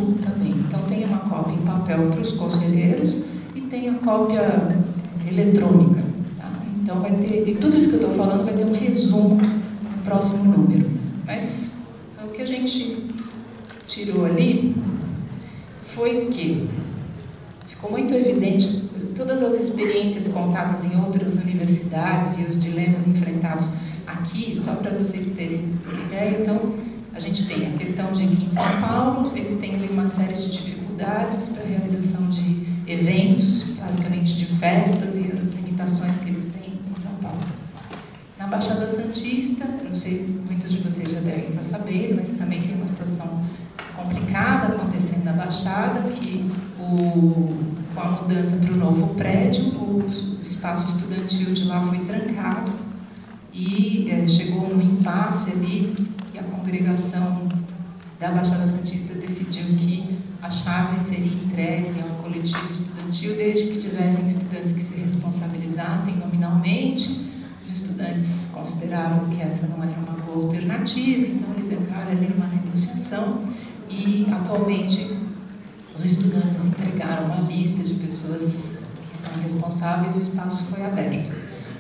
Sul também. Então tem uma cópia em papel para os conselheiros e tem a cópia eletrônica. Tá? Então vai ter, e tudo isso que eu estou falando vai ter um resumo no próximo número. Mas o que a gente tirou ali foi que ficou muito evidente todas as experiências contadas em outras universidades e os dilemas enfrentados aqui, só para vocês terem ideia. Então, a gente tem a questão de que em São Paulo eles têm ali uma série de dificuldades para a realização de eventos, basicamente de festas e as limitações que eles têm em São Paulo. Na Baixada Santista, não sei, muitos de vocês já devem estar sabendo, mas também tem uma situação complicada acontecendo na Baixada, que com a mudança para o novo prédio, o espaço estudantil de lá foi trancado e chegou um impasse ali e a congregação da Baixada Santista decidiu que a chave seria entregue ao coletivo estudantil desde que tivessem estudantes que se responsabilizassem nominalmente. Os estudantes consideraram que essa não era uma boa alternativa, então eles entraram ali numa negociação e atualmente os estudantes entregaram uma lista de pessoas que são responsáveis e o espaço foi aberto.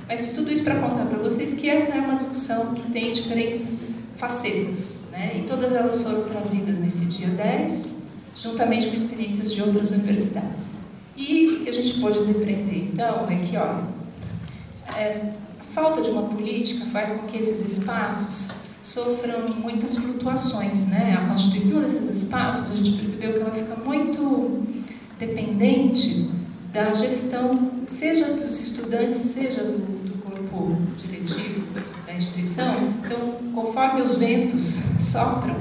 Mas tudo isso para contar para vocês que essa é uma discussão que tem diferentes facetas, né? E todas elas foram trazidas nesse dia 10, juntamente com experiências de outras universidades. E o que a gente pode depreender, então, é que, olha, a falta de uma política faz com que esses espaços sofram muitas flutuações, né? A constituição desses espaços, a gente percebeu que ela fica muito dependente da gestão, seja dos estudantes, seja do corpo diretivo da instituição. Então, conforme os ventos sopram,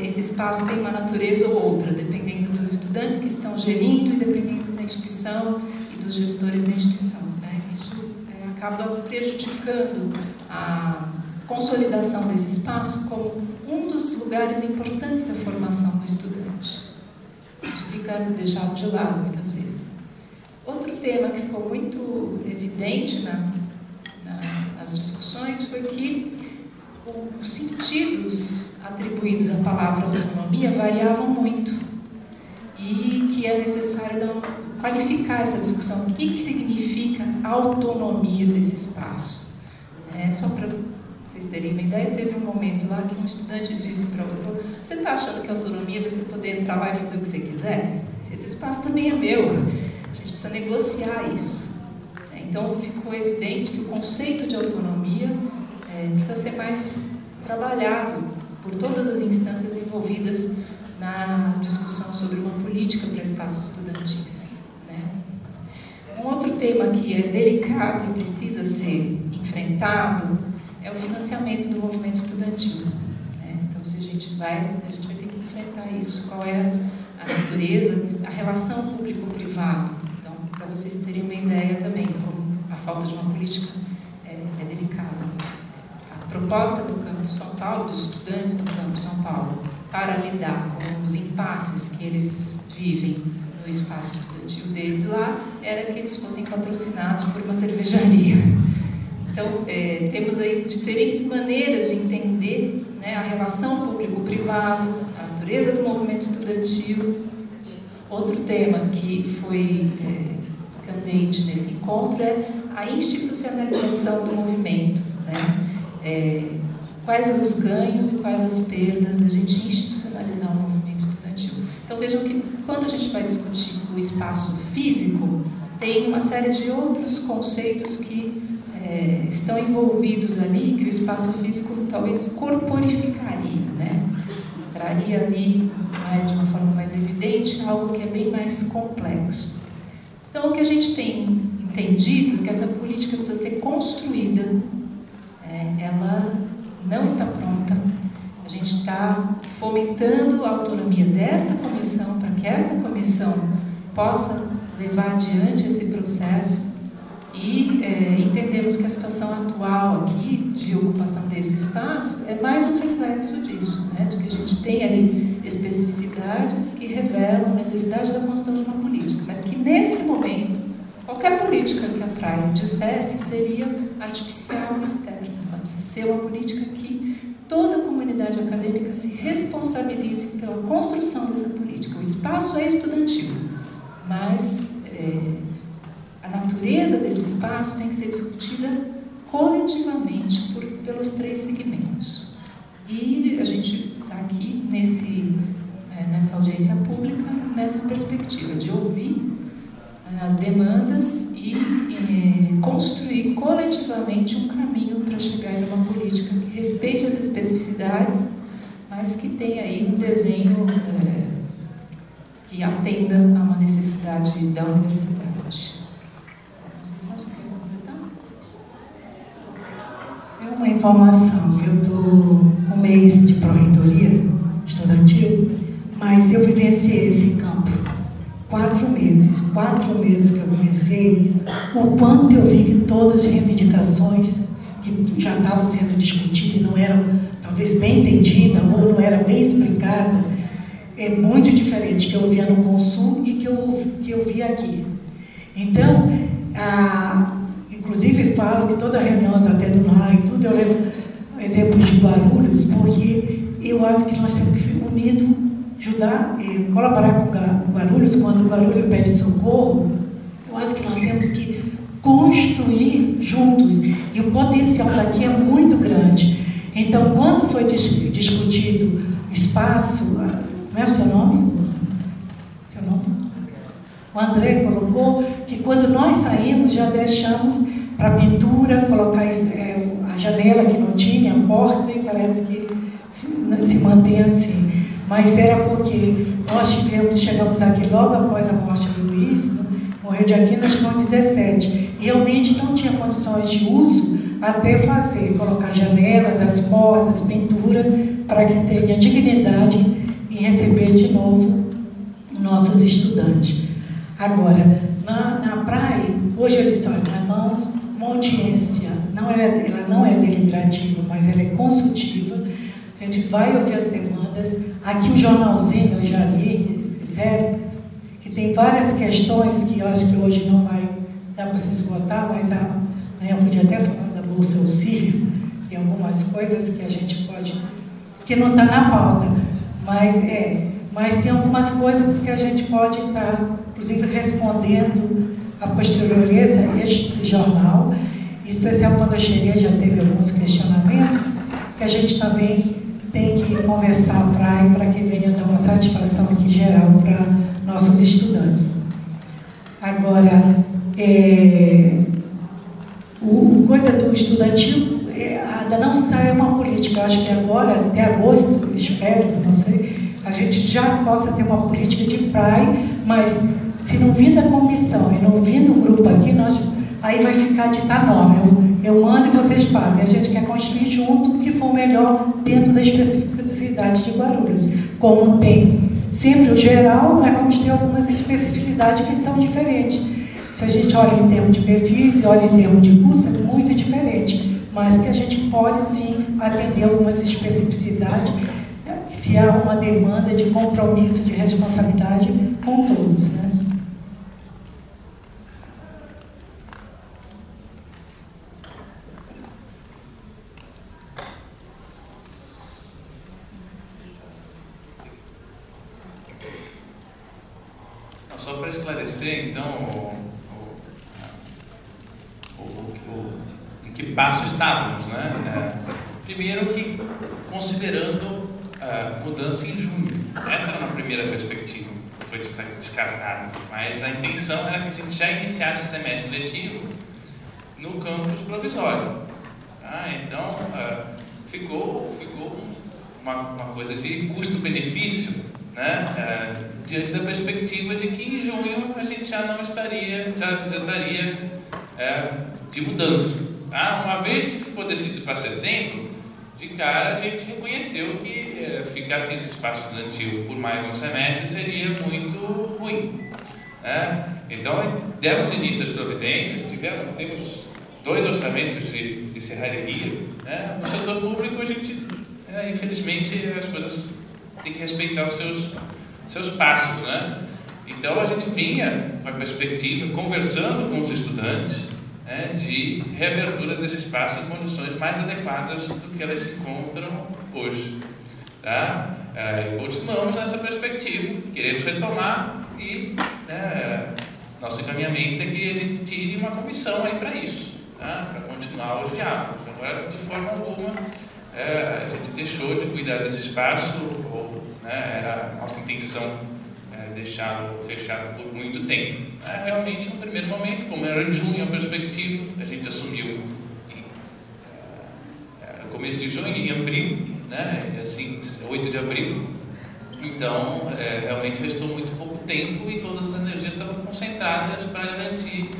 esse espaço tem uma natureza ou outra, dependendo dos estudantes que estão gerindo e dependendo da instituição e dos gestores da instituição, né? Isso acaba prejudicando a consolidação desse espaço como um dos lugares importantes da formação do estudante. Isso fica deixado de lado muitas vezes. Outro tema que ficou muito evidente nas discussões foi que os sentidos atribuídos à palavra autonomia variavam muito e que é necessário qualificar essa discussão. O que significa a autonomia desse espaço? Só para vocês terem uma ideia, teve um momento lá que um estudante disse para o outro: você está achando que a autonomia é você poder entrar lá e fazer o que você quiser? Esse espaço também é meu. A gente precisa negociar isso. Então, ficou evidente que o conceito de autonomia precisa ser mais trabalhado por todas as instâncias envolvidas na discussão sobre uma política para espaços estudantis, né? Um outro tema que é delicado e precisa ser enfrentado é o financiamento do movimento estudantil, né? Então, se a gente vai ter que enfrentar isso. Qual é a natureza, a relação público-privado? Então, para vocês terem uma ideia também, como a falta de uma política é delicada. A proposta do Campus São Paulo, dos estudantes do Campus São Paulo, para lidar com os impasses que eles vivem no espaço estudantil deles lá, era que eles fossem patrocinados por uma cervejaria. Então, temos aí diferentes maneiras de entender, né, a relação público-privado, a natureza do movimento estudantil. Outro tema que foi candente nesse encontro é a institucionalização do movimento, né? Quais os ganhos e quais as perdas da gente institucionalizar o movimento estudantil. Então, vejam que quando a gente vai discutir o espaço físico, tem uma série de outros conceitos que estão envolvidos ali, que o espaço físico talvez corporificaria, né? Traria ali, de uma forma mais evidente, algo que é bem mais complexo. Então, o que a gente tem entendido é que essa política precisa ser construída, ela não está pronta. A gente está fomentando a autonomia desta comissão para que esta comissão possa levar adiante esse processo e entendemos que a situação atual aqui de ocupação desse espaço é mais um reflexo disso, né? De que a gente tem aí especificidades que revelam a necessidade da construção de uma política, mas que nesse momento qualquer política que a praia dissesse seria artificial e externa. Ela precisa ser uma política que toda a comunidade acadêmica se responsabilize pela construção dessa política. espaço é estudantil, mas a natureza desse espaço tem que ser discutida coletivamente pelos 3 segmentos. E a gente está aqui nessa audiência pública, nessa perspectiva de ouvir as demandas e construir coletivamente um caminho para chegar em uma política que respeite as especificidades, mas que tenha aí um desenho que atenda a uma necessidade da universidade. É uma informação que eu estou um mês de pró-reitoria estudantil, mas eu vivenciei esse campo 4 meses. 4 meses que eu vivenciei, o quanto eu vi que todas as reivindicações que já estavam sendo discutidas e não eram talvez bem entendidas ou não era bem explicada, é muito diferente que eu via no Consul e que eu vi aqui. Então, inclusive falo que toda reunião até do NAI e tudo, eu levo exemplos de Guarulhos, porque eu acho que nós temos que ficar unidos, ajudar, colaborar com o Guarulhos. Quando o Guarulhos pede socorro, eu acho que nós temos que construir juntos, e o potencial daqui é muito grande. Então, quando foi discutido espaço, não é o seu nome? Seu nome? O André colocou que quando nós saímos, já deixamos para pintura, colocar a janela que não tinha, a porta, e parece que se mantém assim. Mas era porque nós chegamos aqui logo após a morte do Luiz, morreu de aqui nas 17. E realmente não tinha condições de uso até colocar janelas, as portas, pintura, para que tenha dignidade em receber de novo nossos estudantes. Agora, na praia, hoje eu disse, olha, irmãos, uma audiência, ela não é deliberativa, mas ela é consultiva. A gente vai ouvir as demandas. Aqui o jornalzinho, eu já li, fizeram, que tem várias questões que eu acho que hoje não vai dar para se esgotar, mas eu podia até falar da Bolsa Auxílio, tem algumas coisas que a gente pode, que não está na pauta, mas tem algumas coisas que a gente pode estar, inclusive, respondendo a posteriori esse jornal, em especial quando eu cheguei já teve alguns questionamentos, que a gente também tem que conversar para que venha dar uma satisfação aqui geral para nossos estudantes. Agora, coisa do estudantil, ainda não está uma política. Acho que agora, até agosto, espero, não sei, a gente já possa ter uma política de praia, mas se não vir da comissão e não vir do grupo aqui, aí vai ficar de norma. Eu mando e vocês fazem. A gente quer construir junto o que for melhor dentro da especificidade de Guarulhos. Como tem sempre o geral, nós vamos ter algumas especificidades que são diferentes. Se a gente olha em termos de perfis e olha em termos de curso, é muito diferente. Mas que a gente pode, sim, atender algumas especificidades, se há uma demanda de compromisso, de responsabilidade com todos, né? Só para esclarecer, então, em que passo estávamos, né? Primeiro, que considerando a mudança em junho. Essa era uma primeira perspectiva, foi descartada, mas a intenção era que a gente já iniciasse o semestre letivo no campus provisório. Então, ficou uma coisa de custo-benefício, né? Diante da perspectiva de que em junho a gente já não estaria, já estaria de mudança. Uma vez que ficou decidido para setembro, de cara a gente reconheceu que ficar sem esse espaço estudantil por mais um semestre seria muito ruim, né? Então, demos início às providências, temos 2 orçamentos de serralheria, né? No setor público, a gente, infelizmente, as coisas têm que respeitar os seus passos, né? Então, a gente vinha com a perspectiva, conversando com os estudantes, de reabertura desse espaço em condições mais adequadas do que elas se encontram hoje. Tá? E continuamos nessa perspectiva, queremos retomar e nosso encaminhamento é que a gente tire uma comissão aí para isso, tá? Para continuar os diálogos. Agora, de forma alguma, a gente deixou de cuidar desse espaço, ou era a nossa intenção deixá-lo fechado por muito tempo. Realmente, no primeiro momento, como era em junho a perspectiva, a gente assumiu no começo de junho, em abril, assim, 8 de abril. Então, realmente restou muito pouco tempo e todas as energias estavam concentradas para garantir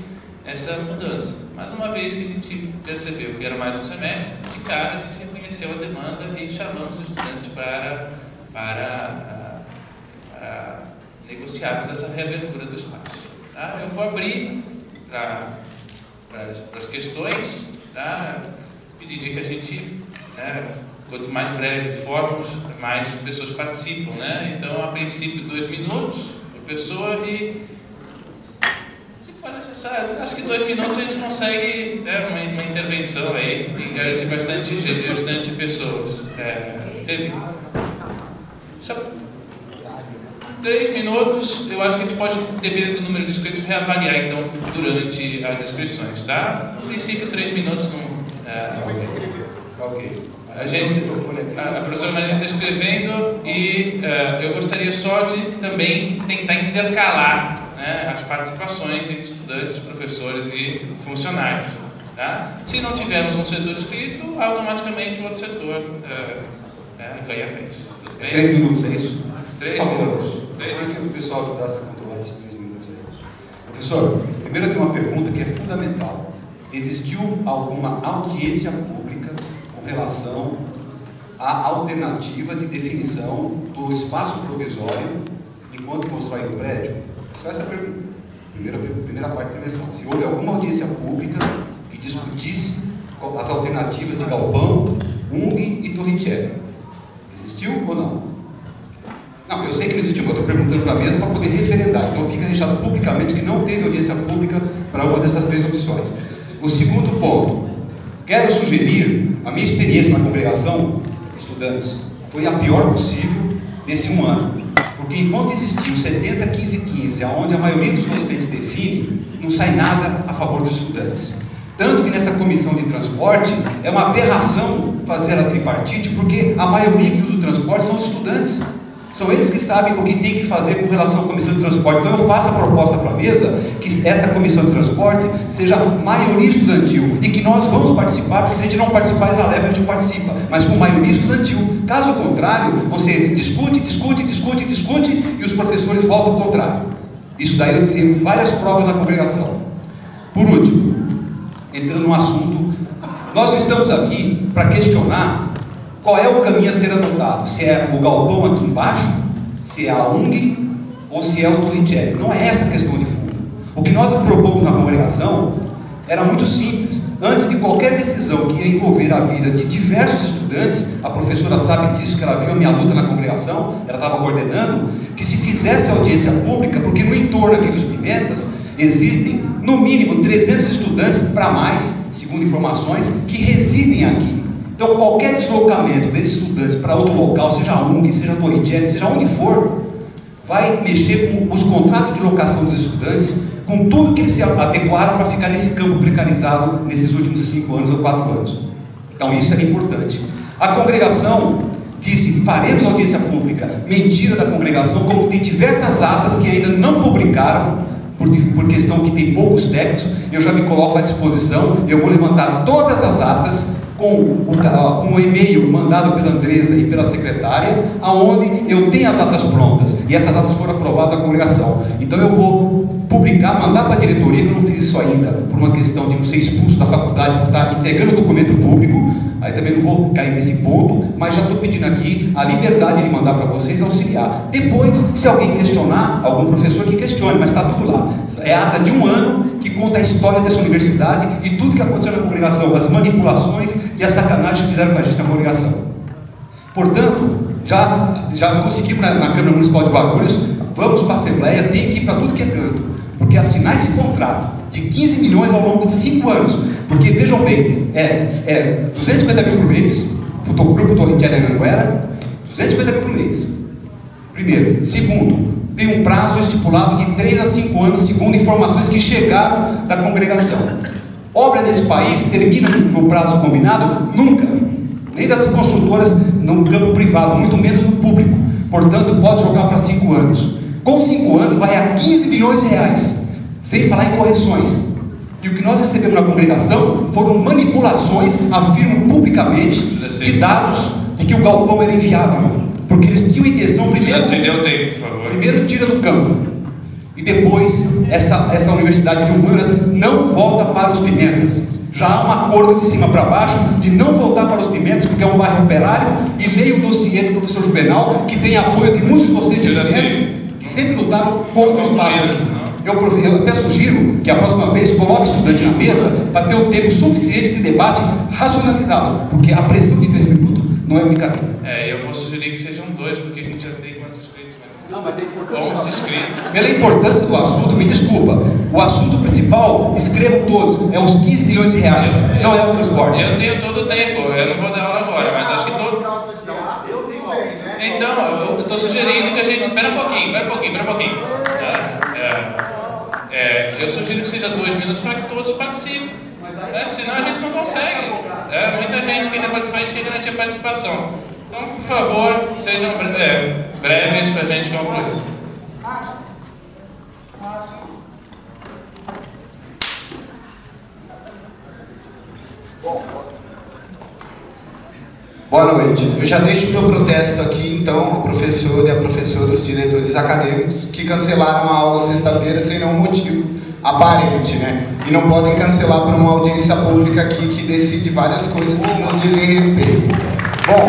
essa mudança. Mas uma vez que a gente percebeu que era mais um semestre, de cara a gente reconheceu a demanda e chamamos os estudantes para negociarmos essa reabertura do espaço. Tá? Eu vou abrir para as questões, tá? Pediria que a gente, quanto mais breve formos, mais pessoas participam, Então, a princípio, 2 minutos por pessoa e, se for necessário, acho que 2 minutos a gente consegue uma intervenção aí e garantir bastante pessoas. Teve 3 minutos, eu acho que a gente pode, dependendo do número de inscritos, reavaliar então durante as inscrições, tá? No princípio, 3 minutos não. Ok. A professora Marina está escrevendo e eu gostaria só de também tentar intercalar as participações entre estudantes, professores e funcionários. Tá? Se não tivermos um setor inscrito, automaticamente o outro setor ganha vez. 3 minutos, é isso? 3 minutos. Eu queria que o pessoal ajudasse a controlar esses 3 minutos aí. Professor, primeiro eu tenho uma pergunta que é fundamental. Existiu alguma audiência pública com relação à alternativa de definição do espaço provisório enquanto constrói o prédio? Só essa pergunta. Primeira parte da intervenção. Se houve alguma audiência pública que discutisse as alternativas de galpão, UNG e Torricelli. Existiu ou não? Não, eu sei que não existiu, mas eu estou perguntando para a mesa para poder referendar. Então fica registrado publicamente que não teve audiência pública para uma dessas 3 opções. O segundo ponto, quero sugerir, a minha experiência na congregação, estudantes, foi a pior possível desse 1 ano. Porque enquanto existiu 70, 15, 15, onde a maioria dos docentes define, não sai nada a favor dos estudantes. Tanto que nessa comissão de transporte é uma aberração fazer a tripartite, porque a maioria que usa o transporte são os estudantes. São eles que sabem o que tem que fazer com relação à comissão de transporte. Então eu faço a proposta para a mesa que essa comissão de transporte seja maioria estudantil e que nós vamos participar, porque se a gente não participar, eles alevam, a gente participa, mas com maioria estudantil. Caso contrário, você discute e os professores votam o contrário. Isso daí eu tenho várias provas na congregação. Por último, entrando no assunto, nós estamos aqui para questionar qual é o caminho a ser adotado, se é o galpão aqui embaixo, se é a UNG ou se é o Torricelli. Não é essa a questão de fundo. O que nós propomos na congregação era muito simples. Antes de qualquer decisão que ia envolver a vida de diversos estudantes, a professora sabe disso, que ela viu a minha luta na congregação, ela estava coordenando, que se fizesse audiência pública, porque no entorno aqui dos Pimentas existem no mínimo 300 estudantes para mais, segundo informações, que residem aqui. Então, qualquer deslocamento desses estudantes para outro local, seja a UNG, seja a Torricelli, seja onde for, vai mexer com os contratos de locação dos estudantes, com tudo que eles se adequaram para ficar nesse campo precarizado nesses últimos 5 anos ou 4 anos. Então, isso é importante. A congregação disse, faremos audiência pública. Mentira da congregação, como tem diversas atas que ainda não publicaram, por questão que tem poucos técnicos. Eu já me coloco à disposição, eu vou levantar todas as atas com um e-mail mandado pela Andresa e pela secretária, aonde eu tenho as atas prontas, e essas atas foram aprovadas na congregação. Então eu vou publicar, mandar para a diretoria, que eu não fiz isso ainda, por uma questão de não ser expulso da faculdade, por estar entregando documento público, aí também não vou cair nesse ponto, mas já estou pedindo aqui a liberdade de mandar para vocês auxiliar. Depois, se alguém questionar, algum professor que questione, mas está tudo lá. É a ata de 1 ano que conta a história dessa universidade e tudo que aconteceu na congregação, as manipulações e a sacanagem que fizeram com a gente na congregação. Portanto, já conseguimos na Câmara Municipal de Guarulhos, vamos para a Assembleia, tem que ir para tudo que é canto, porque assinar esse contrato de 15 milhões ao longo de 5 anos, porque vejam bem, 250 mil por mês, o grupo Torricelli Anhanguera, 250 mil por mês. Primeiro. Segundo, tem um prazo estipulado de 3 a 5 anos, segundo informações que chegaram da congregação. Obra nesse país termina no prazo combinado? Nunca. Nem das construtoras no campo privado, muito menos no público. Portanto, pode jogar para 5 anos. Com 5 anos vai a 15 milhões de reais, sem falar em correções. E o que nós recebemos na congregação foram manipulações, afirmo publicamente, de dados de que o galpão era inviável. Porque eles tinham intenção, primeiro tira do campo. E depois, essa Universidade de Humanas não volta para os Pimentas. Já há um acordo de cima para baixo de não voltar para os Pimentas, porque é um bairro operário, e leia o dossiê do professor Juvenal, que tem apoio de muitos docentes de Pimenta, que sempre lutaram contra os pássaros. Eu até sugiro que a próxima vez coloque estudante na mesa para ter um tempo suficiente de debate racionalizado, porque a pressão de 3 minutos não é brincadeira. Eu vou sugerir que sejam 2, porque a gente já tem quantos inscritos? Não, mas é importante. 11 inscritos. Pela importância do assunto, me desculpa, o assunto principal, escrevam todos, é os 15 milhões de reais, não é o transporte. Eu tenho todo o tempo, eu não vou dar aula agora, mas acho que todo... Então, eu estou sugerindo que a gente... Espera um pouquinho. Eu sugiro que seja 2 minutos para que todos participem. Senão a gente não consegue. Muita gente quer participar, a gente quer garantir a participação. Então, por favor, sejam breves para a gente concluir. Boa noite. Eu já deixo meu protesto aqui, então, ao professor e à professora, os diretores acadêmicos, que cancelaram a aula sexta-feira sem nenhum motivo aparente, né? E não podem cancelar por uma audiência pública aqui que decide várias coisas que nos dizem respeito. Bom,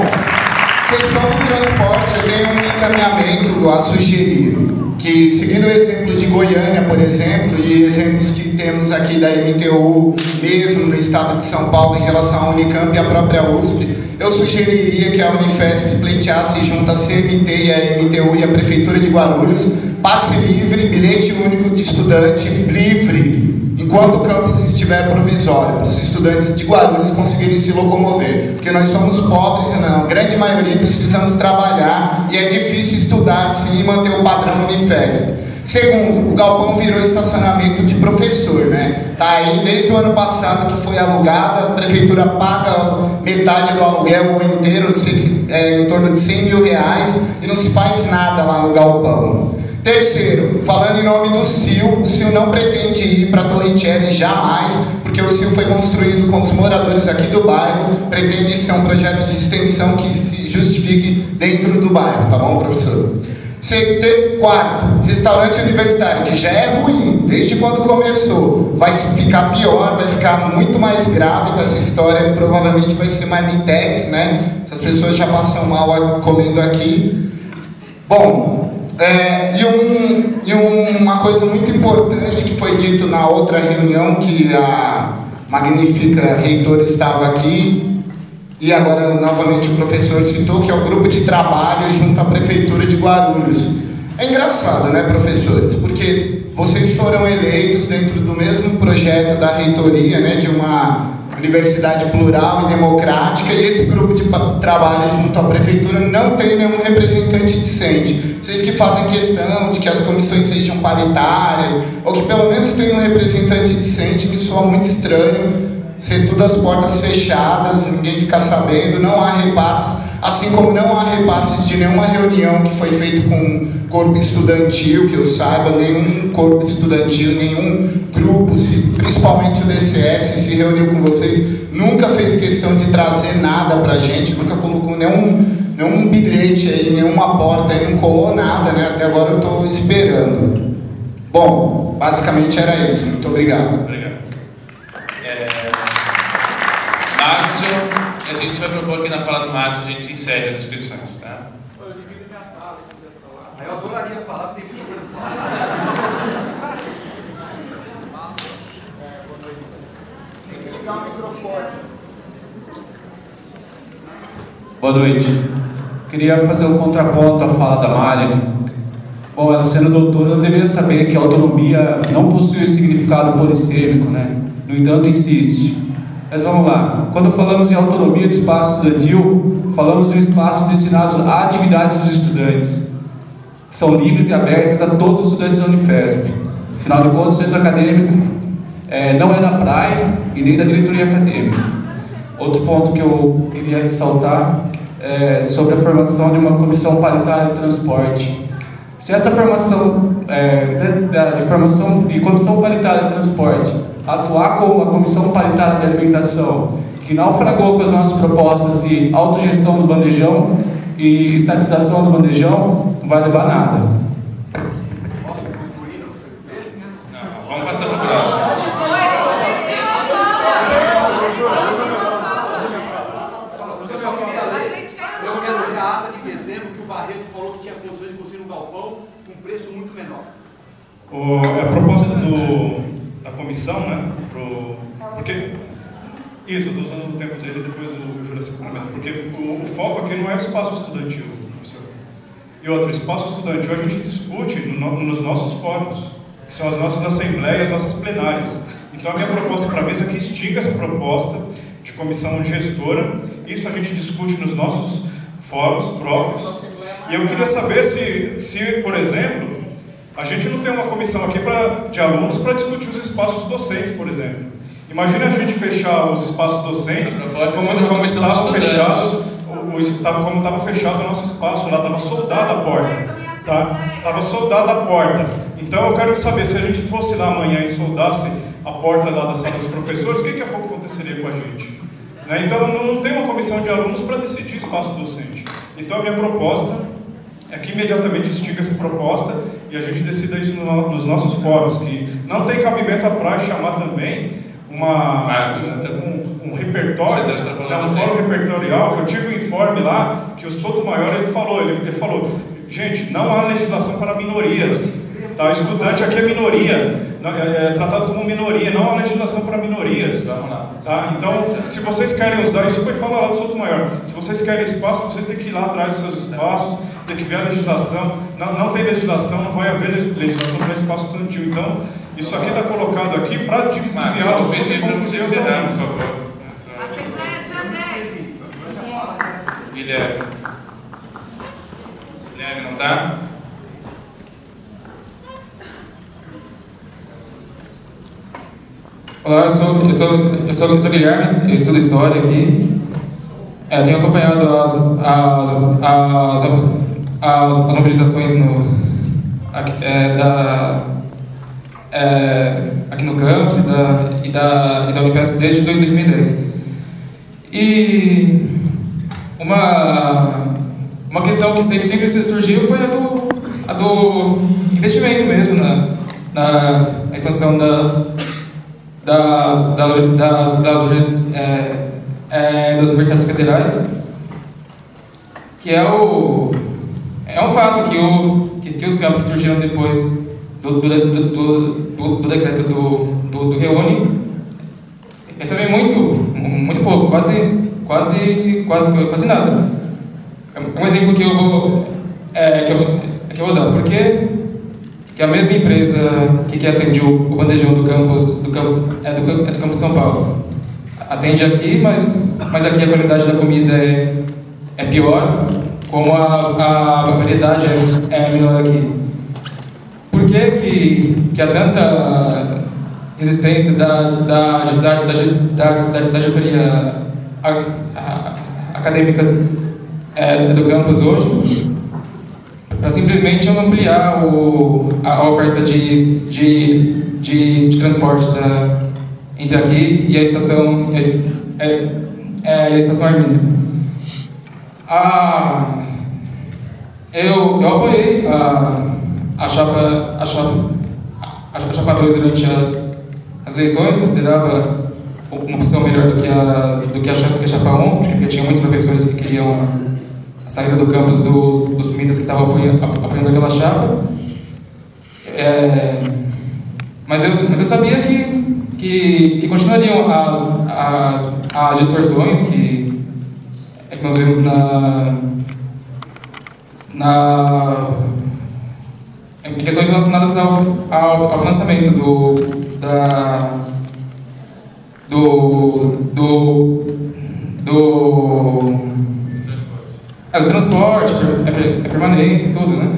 questão do transporte, eu tenho um encaminhamento a sugerir, que seguindo o exemplo de Goiânia, por exemplo, e exemplos que temos aqui da MTU, mesmo no estado de São Paulo, em relação à Unicamp e à própria USP, eu sugeriria que a Unifesp pleiteasse junto à CMT e à MTU e à Prefeitura de Guarulhos passe livre, bilhete único de estudante livre, enquanto o campus estiver provisório, para os estudantes de Guarulhos conseguirem se locomover. Porque nós somos pobres e na grande maioria precisamos trabalhar e é difícil estudar sim e manter o padrão Unifesp. Segundo, o galpão virou estacionamento de professor, né? Tá aí desde o ano passado que foi alugada, a prefeitura paga metade do aluguel ou inteiro, em torno de 100 mil reais, e não se faz nada lá no galpão. Terceiro, falando em nome do CIL, o CIL não pretende ir para a Torricelli jamais, porque o CIL foi construído com os moradores aqui do bairro, pretende ser um projeto de extensão que se justifique dentro do bairro, tá bom, professor? Quarto, restaurante universitário, que já é ruim, desde quando começou, vai ficar pior, vai ficar muito mais grave com essa história, provavelmente vai ser marmitex, né? Essas pessoas já passam mal comendo aqui. Bom, uma coisa muito importante que foi dito na outra reunião, que a magnífica reitora estava aqui, e agora novamente o professor citou, que é o grupo de trabalho junto à Prefeitura de Guarulhos. É engraçado, né, professores? Porque vocês foram eleitos dentro do mesmo projeto da reitoria, né, de uma universidade plural e democrática, e esse grupo de trabalho junto à Prefeitura não tem nenhum representante discente. Vocês que fazem questão de que as comissões sejam paritárias, ou que pelo menos tenham um representante discente, me soa muito estranho. Ser tudo as portas fechadas, ninguém ficar sabendo, não há repasses, assim como não há repasses de nenhuma reunião que foi feita com corpo estudantil, que eu saiba, nenhum corpo estudantil, nenhum grupo, principalmente o DCS, se reuniu com vocês, nunca fez questão de trazer nada pra gente, nunca colocou nenhum bilhete aí, nenhuma porta aí, não colou nada, né? Até agora eu estou esperando. Bom, basicamente era isso. Muito obrigado. Obrigado. Márcio, a gente vai propor que na fala do Márcio a gente encerre as inscrições, tá? Eu divido minha fala, se quiser falar. Eu adoraria falar, porque tem muita coisa pra falar. Tem que ligar o microfone. Boa noite. Queria fazer um contraponto à fala da Mária. Bom, ela sendo doutora, ela deveria saber que a autonomia não possui o significado polissêmico, né? No entanto, insiste. Mas vamos lá. Quando falamos de autonomia de espaço estudantil, falamos de um espaço destinado a atividades dos estudantes, que são livres e abertas a todos os estudantes da Unifesp. Afinal de contas, o centro acadêmico não é da praia e nem da diretoria acadêmica. Outro ponto que eu queria ressaltar é sobre a formação de uma comissão paritária de transporte. Se essa formação de comissão paritária de transporte atuar como uma comissão paritária de alimentação, que naufragou com as nossas propostas de autogestão do bandejão e estatização do bandejão, não vai levar a nada. Não, vamos passar para o próximo. Eu quero ler a ata de dezembro que o Barreto falou que tinha condições de conseguir um galpão com um preço muito menor. A proposta da comissão, né? Porque isso, eu estou usando o tempo dele, depois o Júlio se complementa, porque o foco aqui não é o espaço estudantil, professor. E outro, espaço estudantil a gente discute nos nossos fóruns, que são as nossas assembleias, nossas plenárias. Então a minha proposta para a mesa é que extinga essa proposta de comissão gestora. Isso a gente discute nos nossos fóruns próprios. E eu queria saber se por exemplo, a gente não tem uma comissão aqui de alunos para discutir os espaços docentes, por exemplo. Imagina a gente fechar os espaços docentes como estava fechado, como estava fechado o nosso espaço lá, estava soldada a porta. Estava soldada a porta. Então eu quero saber, se a gente fosse lá amanhã e soldasse a porta lá da sala dos professores, o que aconteceria com a gente? Né? Então não tem uma comissão de alunos para decidir espaço docente. Então a minha proposta é que imediatamente extinga essa proposta e a gente decida isso nos nossos fóruns, que não tem cabimento a praia chamar também um repertório, um fórum repertorial. Eu tive um informe lá que o Sotomayor ele falou, gente, não há legislação para minorias, tá? Estudante aqui é minoria, é tratado como minoria, não há legislação para minorias, tá? Então, se vocês querem usar, isso foi falado lá do Sotomayor, se vocês querem espaço, vocês têm que ir lá atrás dos seus espaços, tem que ver a legislação. Não tem legislação, não vai haver legislação para espaço estudantil. Então, isso aqui está colocado aqui para desviar os por favor. Assembleia dia 10. Guilherme, não está? Olá, eu sou Guilherme, eu estudo História aqui. Tenho acompanhado as mobilizações aqui no campus e da Unifesp desde 2010. E uma questão que sempre surgiu foi a do investimento mesmo na expansão das universidades federais, que é um fato que os campos surgiram depois do decreto do Reúne, recebem muito pouco, quase nada. Um exemplo que eu vou dar, porque a mesma empresa que atende o bandejão do campus São Paulo atende aqui, mas aqui a qualidade da comida é pior, como a variedade é menor aqui. Por que há tanta resistência da diretoria acadêmica do campus hoje para simplesmente ampliar a oferta de transporte entre aqui e a estação Armínia? Eu apoiei a chapa 2 durante as eleições, considerava uma opção melhor do que a chapa 1, porque tinha muitos professores que queriam a saída do campus dos Pimentas que estavam apoiando aquela chapa. Mas eu sabia que continuariam as distorções que nós vimos em questões relacionadas ao financiamento É do transporte, é permanência e tudo, né?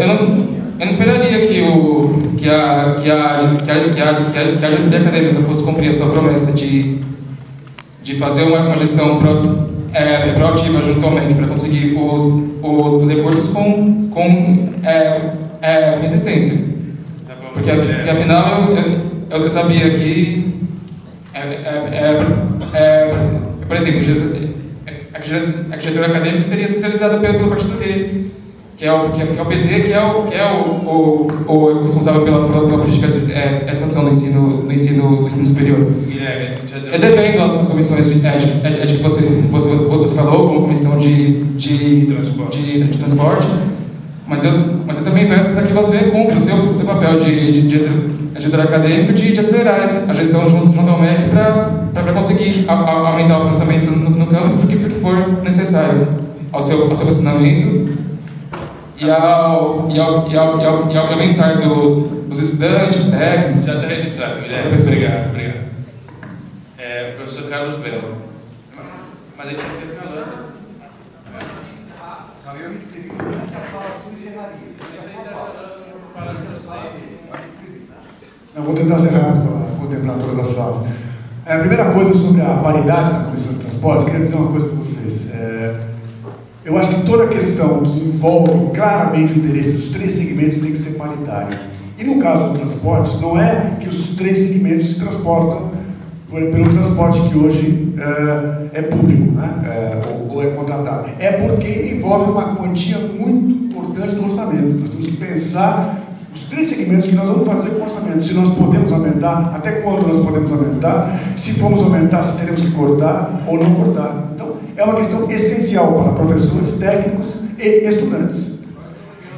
Eu não esperaria que a diretoria acadêmica fosse cumprir a sua promessa de fazer uma gestão proativa junto ao MEC para conseguir os recursos com resistência. Porque afinal eu sabia que, por exemplo, a diretoria acadêmica seria centralizada pelo partido dele, que é o PT, que é o responsável pela política de expansão do ensino superior. Eu defendo as comissões de que você falou, como comissão de transporte, mas eu também peço para que você cumpra o seu papel de diretor acadêmico de acelerar a gestão junto ao MEC para conseguir aumentar o financiamento no campus, porque for necessário ao seu funcionamento e ao bem-estar dos estudantes, técnicos. Já está registrado, Guilherme. Obrigado. Professor Carlos Belo. Mas a gente está intercalando. Não, eu me inscrevi durante a fala sua encerraria. Eu vou tentar ser rápido para contemplar todas as falas. A primeira coisa sobre a paridade na Comissão de Transportes, queria dizer uma coisa para vocês. Eu acho que toda questão que envolve claramente o interesse dos três segmentos tem que ser paritária. E no caso do transportes, não é que os três segmentos se transportam pelo transporte que hoje é público, né? Ou é contratado. É porque envolve uma quantia muito importante do orçamento. Nós temos que pensar os três segmentos que nós vamos fazer com o orçamento. Se nós podemos aumentar, até quando nós podemos aumentar, se formos aumentar, se teremos que cortar ou não cortar. Então, é uma questão essencial para professores, técnicos e estudantes.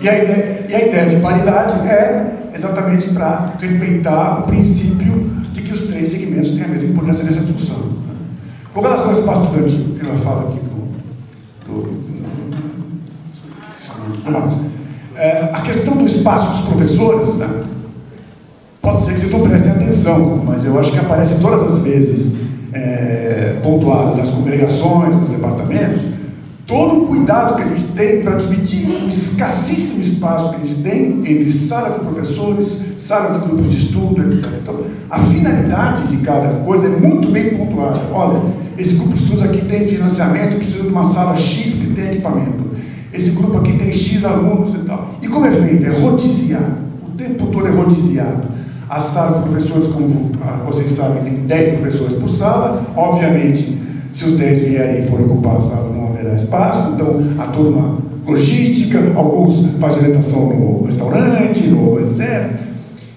E a ideia de paridade é exatamente para respeitar o princípio de que os três segmentos têm a mesma importância nessa discussão. Com relação ao espaço estudantil, que eu falo aqui do Marcos, a questão do espaço dos professores, né, pode ser que vocês não prestem atenção, mas eu acho que aparece todas as vezes pontuado nas congregações, nos departamentos, todo o cuidado que a gente tem para dividir o escassíssimo espaço que a gente tem entre salas de professores, salas de grupos de estudo, etc. Então, a finalidade de cada coisa é muito bem pontuada. Olha, esse grupo de estudos aqui tem financiamento, precisa de uma sala X porque tem equipamento. Esse grupo aqui tem X alunos e tal. E como é feito? É rodiziado. O tempo todo é rodiziado. As salas de professores, como vocês sabem, tem 10 professores por sala. Obviamente, se os 10 vierem e forem ocupar a sala, não haverá espaço. Então, há toda uma logística, alguns fazem orientação no restaurante, etc.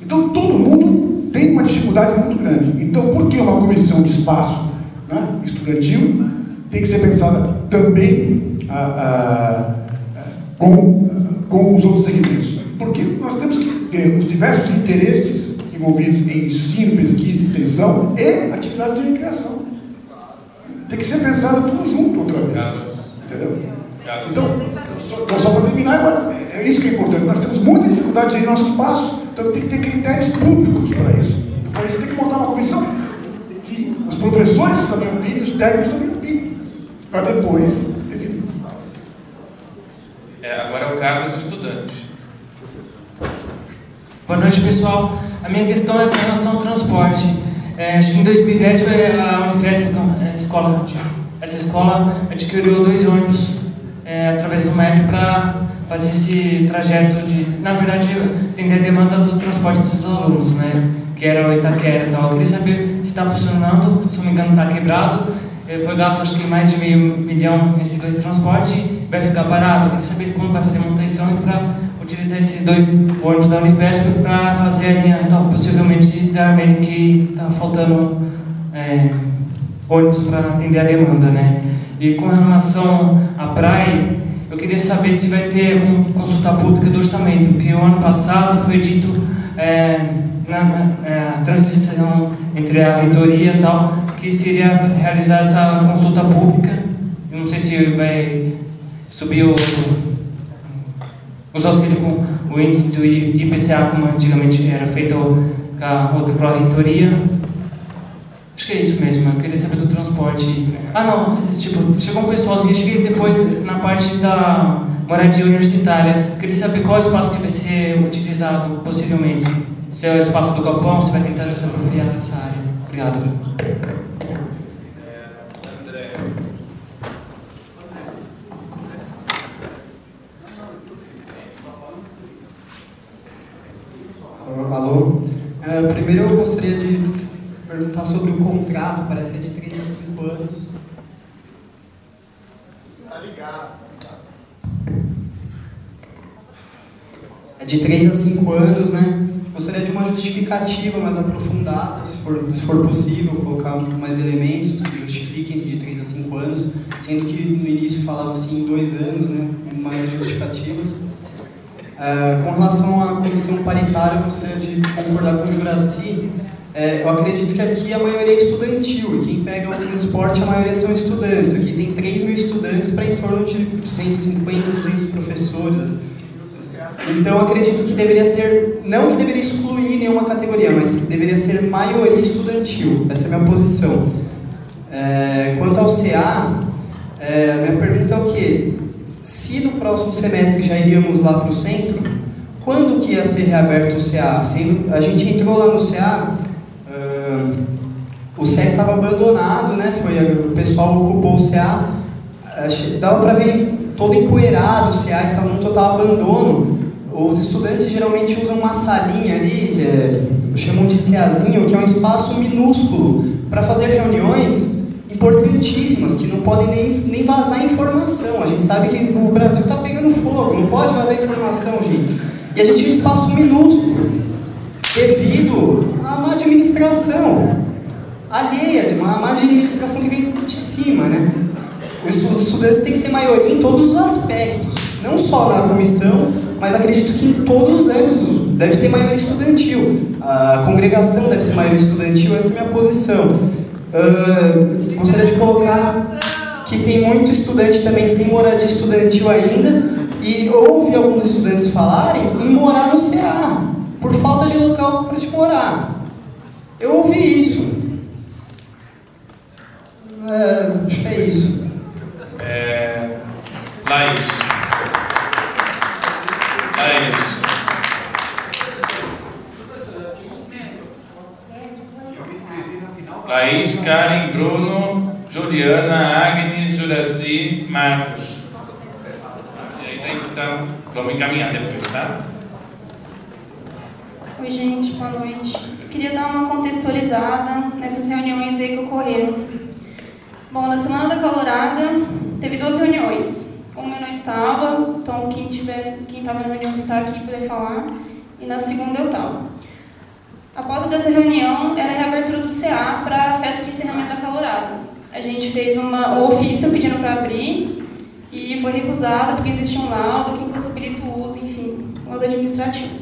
Então, todo mundo tem uma dificuldade muito grande. Então, por que uma comissão de espaço, né, estudantil tem que ser pensada também com os outros segmentos? Porque nós temos que ter os diversos interesses envolvidos em ensino, pesquisa, extensão e atividades de recreação. Tem que ser pensado tudo junto outra vez. Entendeu? Então, só para terminar, é isso que é importante. Nós temos muita dificuldade em nosso espaço, então tem que ter critérios públicos para isso. Para isso tem que montar uma comissão que os professores também opinem, os técnicos também opinem, para depois definir. Agora é o Carlos Estudante. Boa noite, pessoal. A minha questão é com relação ao transporte. Acho que em 2010 foi a Unifesp, essa escola adquiriu 2 ônibus através do MEC para fazer esse trajeto de, na verdade, atender a demanda do transporte dos alunos, né? Que era o Itaquera e tal. Eu queria saber se está funcionando, se não me engano está quebrado. Foi gasto acho que mais de R$500 mil nesse 2 transporte, vai ficar parado. Eu queria saber como vai fazer a manutenção e para utilizar esses 2 ônibus da Unifesp para fazer a linha, então, possivelmente da Armênia, que está faltando ônibus para atender a demanda, né? E com relação à praia, eu queria saber se vai ter consulta pública do orçamento, porque o ano passado foi dito na transição entre a reitoria e tal, que seria realizar essa consulta pública. Eu não sei se vai subir os auxílios com o índice do IPCA, como antigamente era feito com a outra pró-reitoria. Acho que é isso mesmo, eu queria saber do transporte. Ah, não, tipo, chegou um pessoalzinho, cheguei depois na parte da moradia universitária. Eu queria saber qual espaço que vai ser utilizado, possivelmente. Se é o espaço do galpão, se vai tentar se apropriar dessa área. Obrigado. Alô? Primeiro eu gostaria de perguntar sobre o contrato, parece que é de 3 a 5 anos. Tá ligado. É de 3 a 5 anos, né? Gostaria de uma justificativa mais aprofundada, se for possível, colocar mais elementos que justifiquem de 3 a 5 anos, sendo que no início falava-se em 2 anos, né? Mais justificativas. Com relação à comissão paritária, eu gostaria de concordar com o Juraci. Eu acredito que aqui a maioria é estudantil, e quem pega o transporte, a maioria são estudantes. Aqui tem 3 mil estudantes para em torno de 150, 200 professores. Então, eu acredito que deveria ser, não que deveria excluir nenhuma categoria, mas que deveria ser maioria estudantil. Essa é a minha posição. Quanto ao CA, minha pergunta é o quê? Se no próximo semestre já iríamos lá para o centro, quando que ia ser reaberto o CA? A gente entrou lá no CA, o CA estava abandonado, né? O pessoal ocupou o CA, dava para ver todo empoeirado, o CA estava num total abandono. Os estudantes geralmente usam uma salinha ali, chamam de CAzinho, que é um espaço minúsculo para fazer reuniões importantíssimas, que não podem nem vazar informação. A gente sabe que o Brasil está pegando fogo, não pode vazar informação, gente. E a gente tem um espaço minúsculo, devido a má administração alheia, uma má administração que vem de cima, né? Os estudantes têm que ser maioria em todos os aspectos, não só na comissão, mas acredito que em todos os âmbitos deve ter maioria estudantil. A congregação deve ser maioria estudantil, essa é a minha posição. Gostaria de colocar que tem muito estudante também sem moradia estudantil ainda, e ouvi alguns estudantes falarem em morar no CA, por falta de local para morar. Eu ouvi isso. Acho que é isso. Laís, Karen, Bruno, Juliana, Agnes, Juraci, Marcos. E aí então, vamos encaminhar depois, tá? Oi, gente, boa noite. Eu queria dar uma contextualizada nessas reuniões aí que ocorreram. Bom, na Semana da Calorada, teve 2 reuniões. Uma eu não estava, então quem estava na reunião, se está aqui, puder falar. E na segunda eu estava. A pauta dessa reunião era a reabertura do CA para a festa de encerramento da Calorada. A gente fez um ofício pedindo para abrir e foi recusada porque existia um laudo que impossibilita o uso, enfim, laudo administrativo.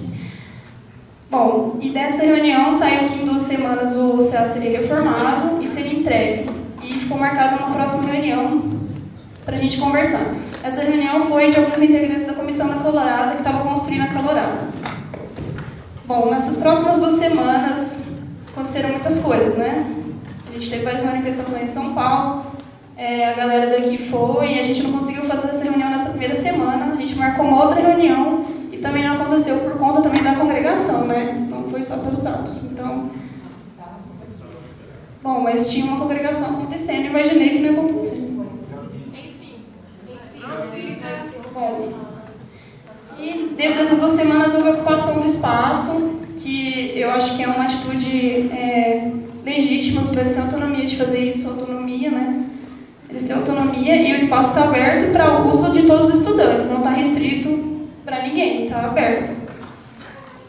Bom, e dessa reunião saiu que em 2 semanas o CA seria reformado e seria entregue. E ficou marcada uma próxima reunião para a gente conversar. Essa reunião foi de alguns integrantes da comissão da Calorada que estava construindo a Calorada. Bom, nessas próximas 2 semanas aconteceram muitas coisas, né? A gente teve várias manifestações em São Paulo, a galera daqui foi, e a gente não conseguiu fazer essa reunião nessa primeira semana, a gente marcou uma outra reunião e também não aconteceu por conta também da congregação, né? Então foi só pelos atos. Então, bom, mas tinha uma congregação acontecendo, imaginei que não ia acontecer. Bom, e dentro dessas 2 semanas houve a ocupação do espaço, que eu acho que é uma atitude legítima, os estudantes têm autonomia de fazer isso, autonomia, né? Eles têm autonomia e o espaço está aberto para o uso de todos os estudantes, não está restrito para ninguém, está aberto.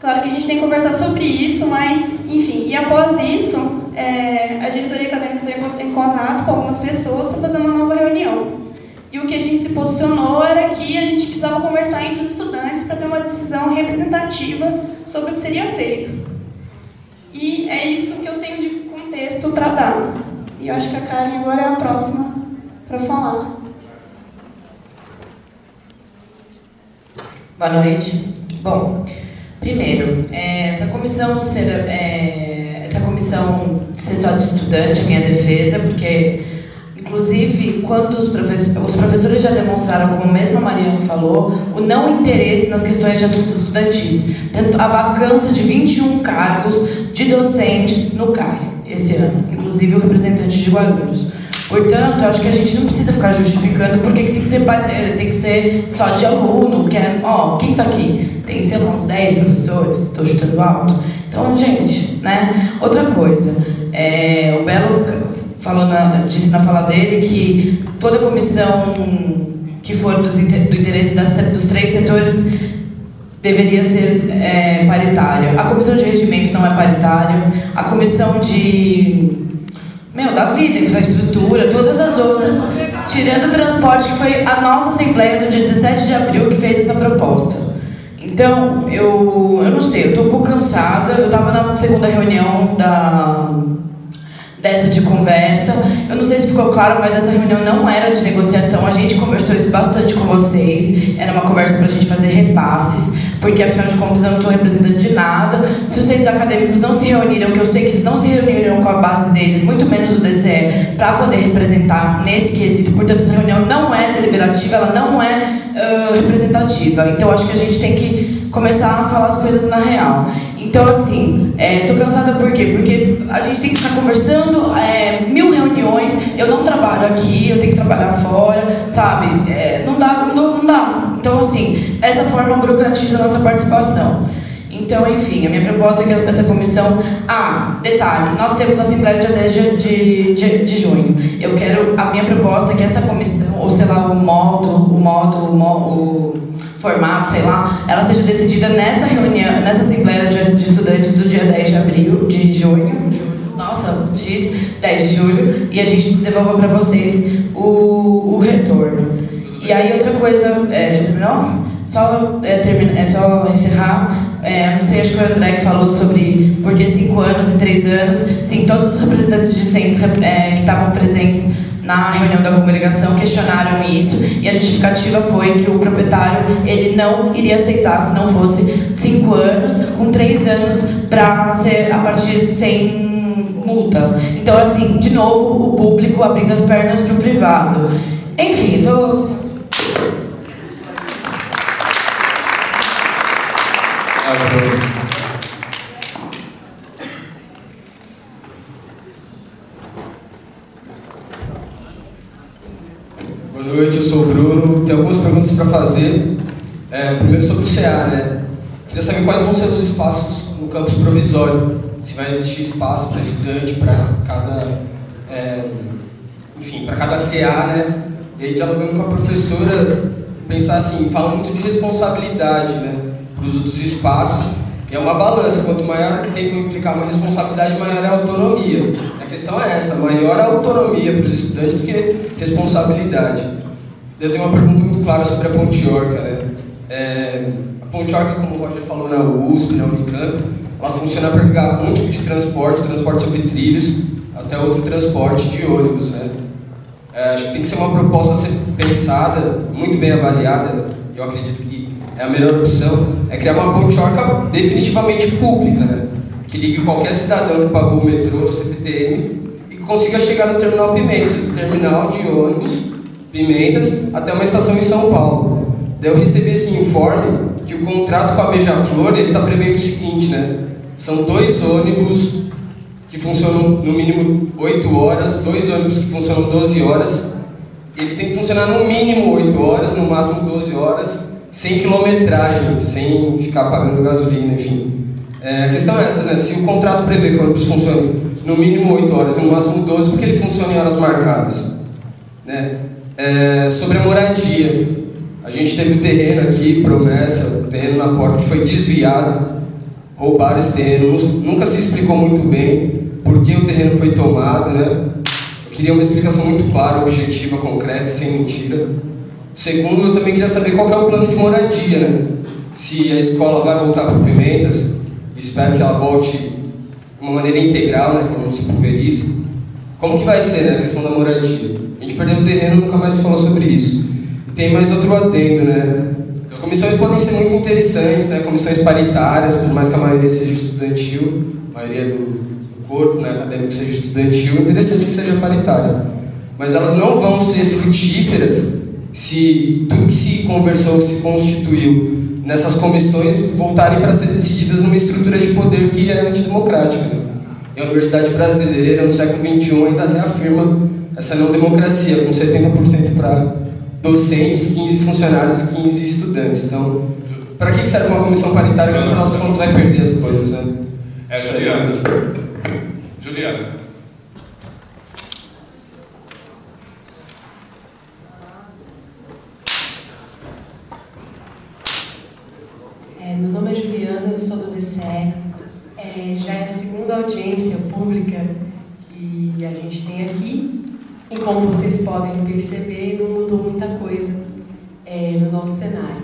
Claro que a gente tem que conversar sobre isso, mas, enfim, e após isso, a diretoria acadêmica entrou em contato com algumas pessoas para fazer uma nova reunião. E o que a gente se posicionou era que a gente precisava conversar entre os estudantes para ter uma decisão representativa sobre o que seria feito. E é isso que eu tenho de contexto para dar. E eu acho que a Karen agora é a próxima para falar. Boa noite. Bom, primeiro, essa essa comissão ser só de estudante, a minha defesa, porque, inclusive, quando os professores já demonstraram, como mesmo a Mariana falou, o não interesse nas questões de assuntos estudantis. Tanto a vacância de 21 cargos de docentes no CAI esse ano, inclusive o representante de Guarulhos. Portanto, eu acho que a gente não precisa ficar justificando porque tem que ser só de aluno, que é, quem está aqui? Tem, sei lá, uns 10 professores, estou chutando alto. Então, gente, né? Outra coisa, o Belo disse na fala dele que toda comissão que for do interesse dos 3 setores deveria ser paritária. A comissão de regimento não é paritária, a comissão da vida, infraestrutura, todas as outras, tirando o transporte, que foi a nossa assembleia do dia 17 de abril que fez essa proposta. Então, eu não sei, eu estou um pouco cansada, eu estava na segunda reunião dessa de conversa, eu não sei se ficou claro, mas essa reunião não era de negociação, a gente conversou isso bastante com vocês, era uma conversa para a gente fazer repasses, porque afinal de contas eu não sou representante de nada. Se os centros acadêmicos não se reuniram, que eu sei que eles não se reuniram com a base deles, muito menos o DCE, para poder representar nesse quesito, portanto essa reunião não é deliberativa, ela não é representativa. Então acho que a gente tem que começar a falar as coisas na real. Então assim, tô cansada por quê? Porque a gente tem que ficar conversando, 1000 reuniões, eu não trabalho aqui, eu tenho que trabalhar fora, sabe? Não dá. Então assim, essa forma burocratiza a nossa participação. Então, enfim, a minha proposta é que essa comissão... detalhe, nós temos a Assembleia dia 10 de junho. A minha proposta é que essa comissão, ou sei lá, o formato, sei lá, ela seja decidida nessa reunião, nessa Assembleia de Estudantes do dia 10 de junho. Nossa, 10 de julho, e a gente devolva para vocês o retorno. E aí, outra coisa, já terminou? Só encerrar, não sei, acho que foi o André que falou sobre por que 5 anos e 3 anos. Sim, todos os representantes de centros que estavam presentes na reunião da congregação questionaram isso, e a justificativa foi que o proprietário ele não iria aceitar se não fosse 5 anos, com 3 anos para ser a partir sem multa. Então, assim, de novo, o público abrindo as pernas para o privado. Enfim, Boa noite, eu sou o Bruno. Tenho algumas perguntas para fazer. Primeiro sobre o CA, né? Queria saber quais vão ser os espaços no campus provisório. Se vai existir espaço para estudante, para cada, para cada CA, né? E aí, dialogando com a professora, pensar assim, fala muito de responsabilidade, né? Para o uso dos espaços. E é uma balança, quanto maior tentam implicar uma responsabilidade, maior é a autonomia. A questão é essa, maior a autonomia para os estudantes do que responsabilidade. Eu tenho uma pergunta muito clara sobre a Ponte Orca, né? A Ponte Orca, como o Roger falou, na USP, na Unicamp, ela funciona para pegar um tipo de transporte sobre trilhos, até outro transporte de ônibus, né? Acho que tem que ser uma proposta a ser pensada, muito bem avaliada, eu acredito que é a melhor opção, é criar uma ponte Orca definitivamente pública, né? Que ligue qualquer cidadão que pagou o metrô ou o CPTM e consiga chegar no terminal Pimentas, do terminal de ônibus Pimentas até uma estação em São Paulo. Daí eu recebi esse informe que o contrato com a Beija-Flor, ele está prevendo o seguinte, né? São 2 ônibus que funcionam no mínimo 8 horas, 2 ônibus que funcionam 12 horas. Eles têm que funcionar no mínimo 8 horas, no máximo 12 horas, sem quilometragem, sem ficar pagando gasolina, enfim. A questão é essa, né? Se o contrato prevê que o ônibus funcione no mínimo 8 horas, no máximo 12, porque ele funciona em horas marcadas, né? Sobre a moradia, a gente teve o terreno aqui, promessa, o terreno na porta que foi desviado, roubaram esse terreno, nunca se explicou muito bem por que o terreno foi tomado, né? Eu queria uma explicação muito clara, objetiva, concreta, sem mentira. Segundo, eu também queria saber qual que é o plano de moradia, né? Se a escola vai voltar para Pimentas, espero que ela volte de uma maneira integral, né? Que ela não se pulverize. Como que vai ser, né, a questão da moradia? A gente perdeu o terreno, nunca mais se falou sobre isso. E tem mais outro adendo, né? As comissões podem ser muito interessantes, né? Comissões paritárias, por mais que a maioria seja estudantil, a maioria do corpo, né, acadêmico, seja estudantil, é interessante que seja paritário. Mas elas não vão ser frutíferas se tudo que se conversou, se constituiu nessas comissões voltarem para ser decididas numa estrutura de poder que é antidemocrática. Né? E a Universidade Brasileira, no século XXI, ainda reafirma essa não democracia, com 70% para docentes, 15 funcionários e 15 estudantes. Então, para que serve uma comissão paritária que, no final das contas, vai perder as coisas? Né? Juliana. Juliana. Meu nome é Juliana, eu sou do DCE. Já é a segunda audiência pública que a gente tem aqui. E como vocês podem perceber, não mudou muita coisa no nosso cenário.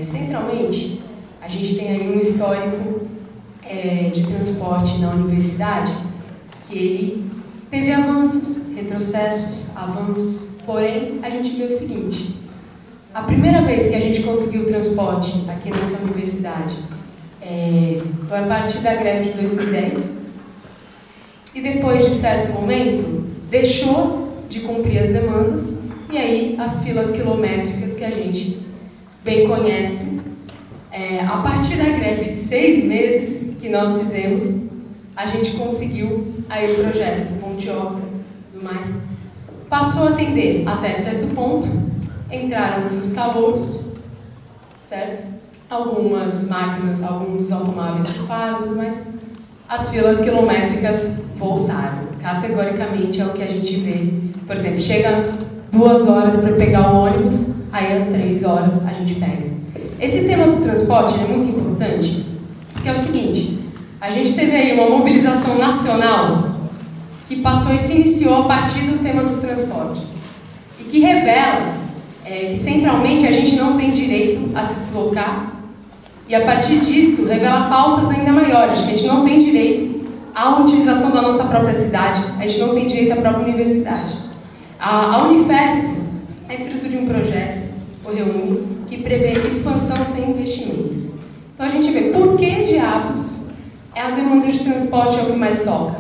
Centralmente, a gente tem aí um histórico de transporte na universidade, que ele teve avanços, retrocessos, avanços, porém, a gente vê o seguinte: a primeira vez que a gente conseguiu transporte aqui nessa universidade foi a partir da greve de 2010, e depois de certo momento deixou de cumprir as demandas, e aí as filas quilométricas que a gente bem conhece. A partir da greve de 6 meses que nós fizemos, a gente conseguiu aí o projeto do Pontioca e tudo mais. Passou a atender até certo ponto, entraram os calouros, certo? Algumas máquinas, alguns dos automóveis pararam e tudo mais. As filas quilométricas voltaram. Categoricamente é o que a gente vê. Por exemplo, chega 2 horas para pegar o ônibus, aí às 3 horas a gente pega. Esse tema do transporte é muito importante, porque é o seguinte: a gente teve aí uma mobilização nacional que passou e se iniciou a partir do tema dos transportes, e que revela que centralmente a gente não tem direito a se deslocar, e a partir disso revela pautas ainda maiores, que a gente não tem direito à utilização da nossa própria cidade, a gente não tem direito à própria universidade. A Unifesp é fruto de um projeto, o Reúne, que prevê expansão sem investimento. Então a gente vê por que diabos a demanda de transporte é o que mais toca.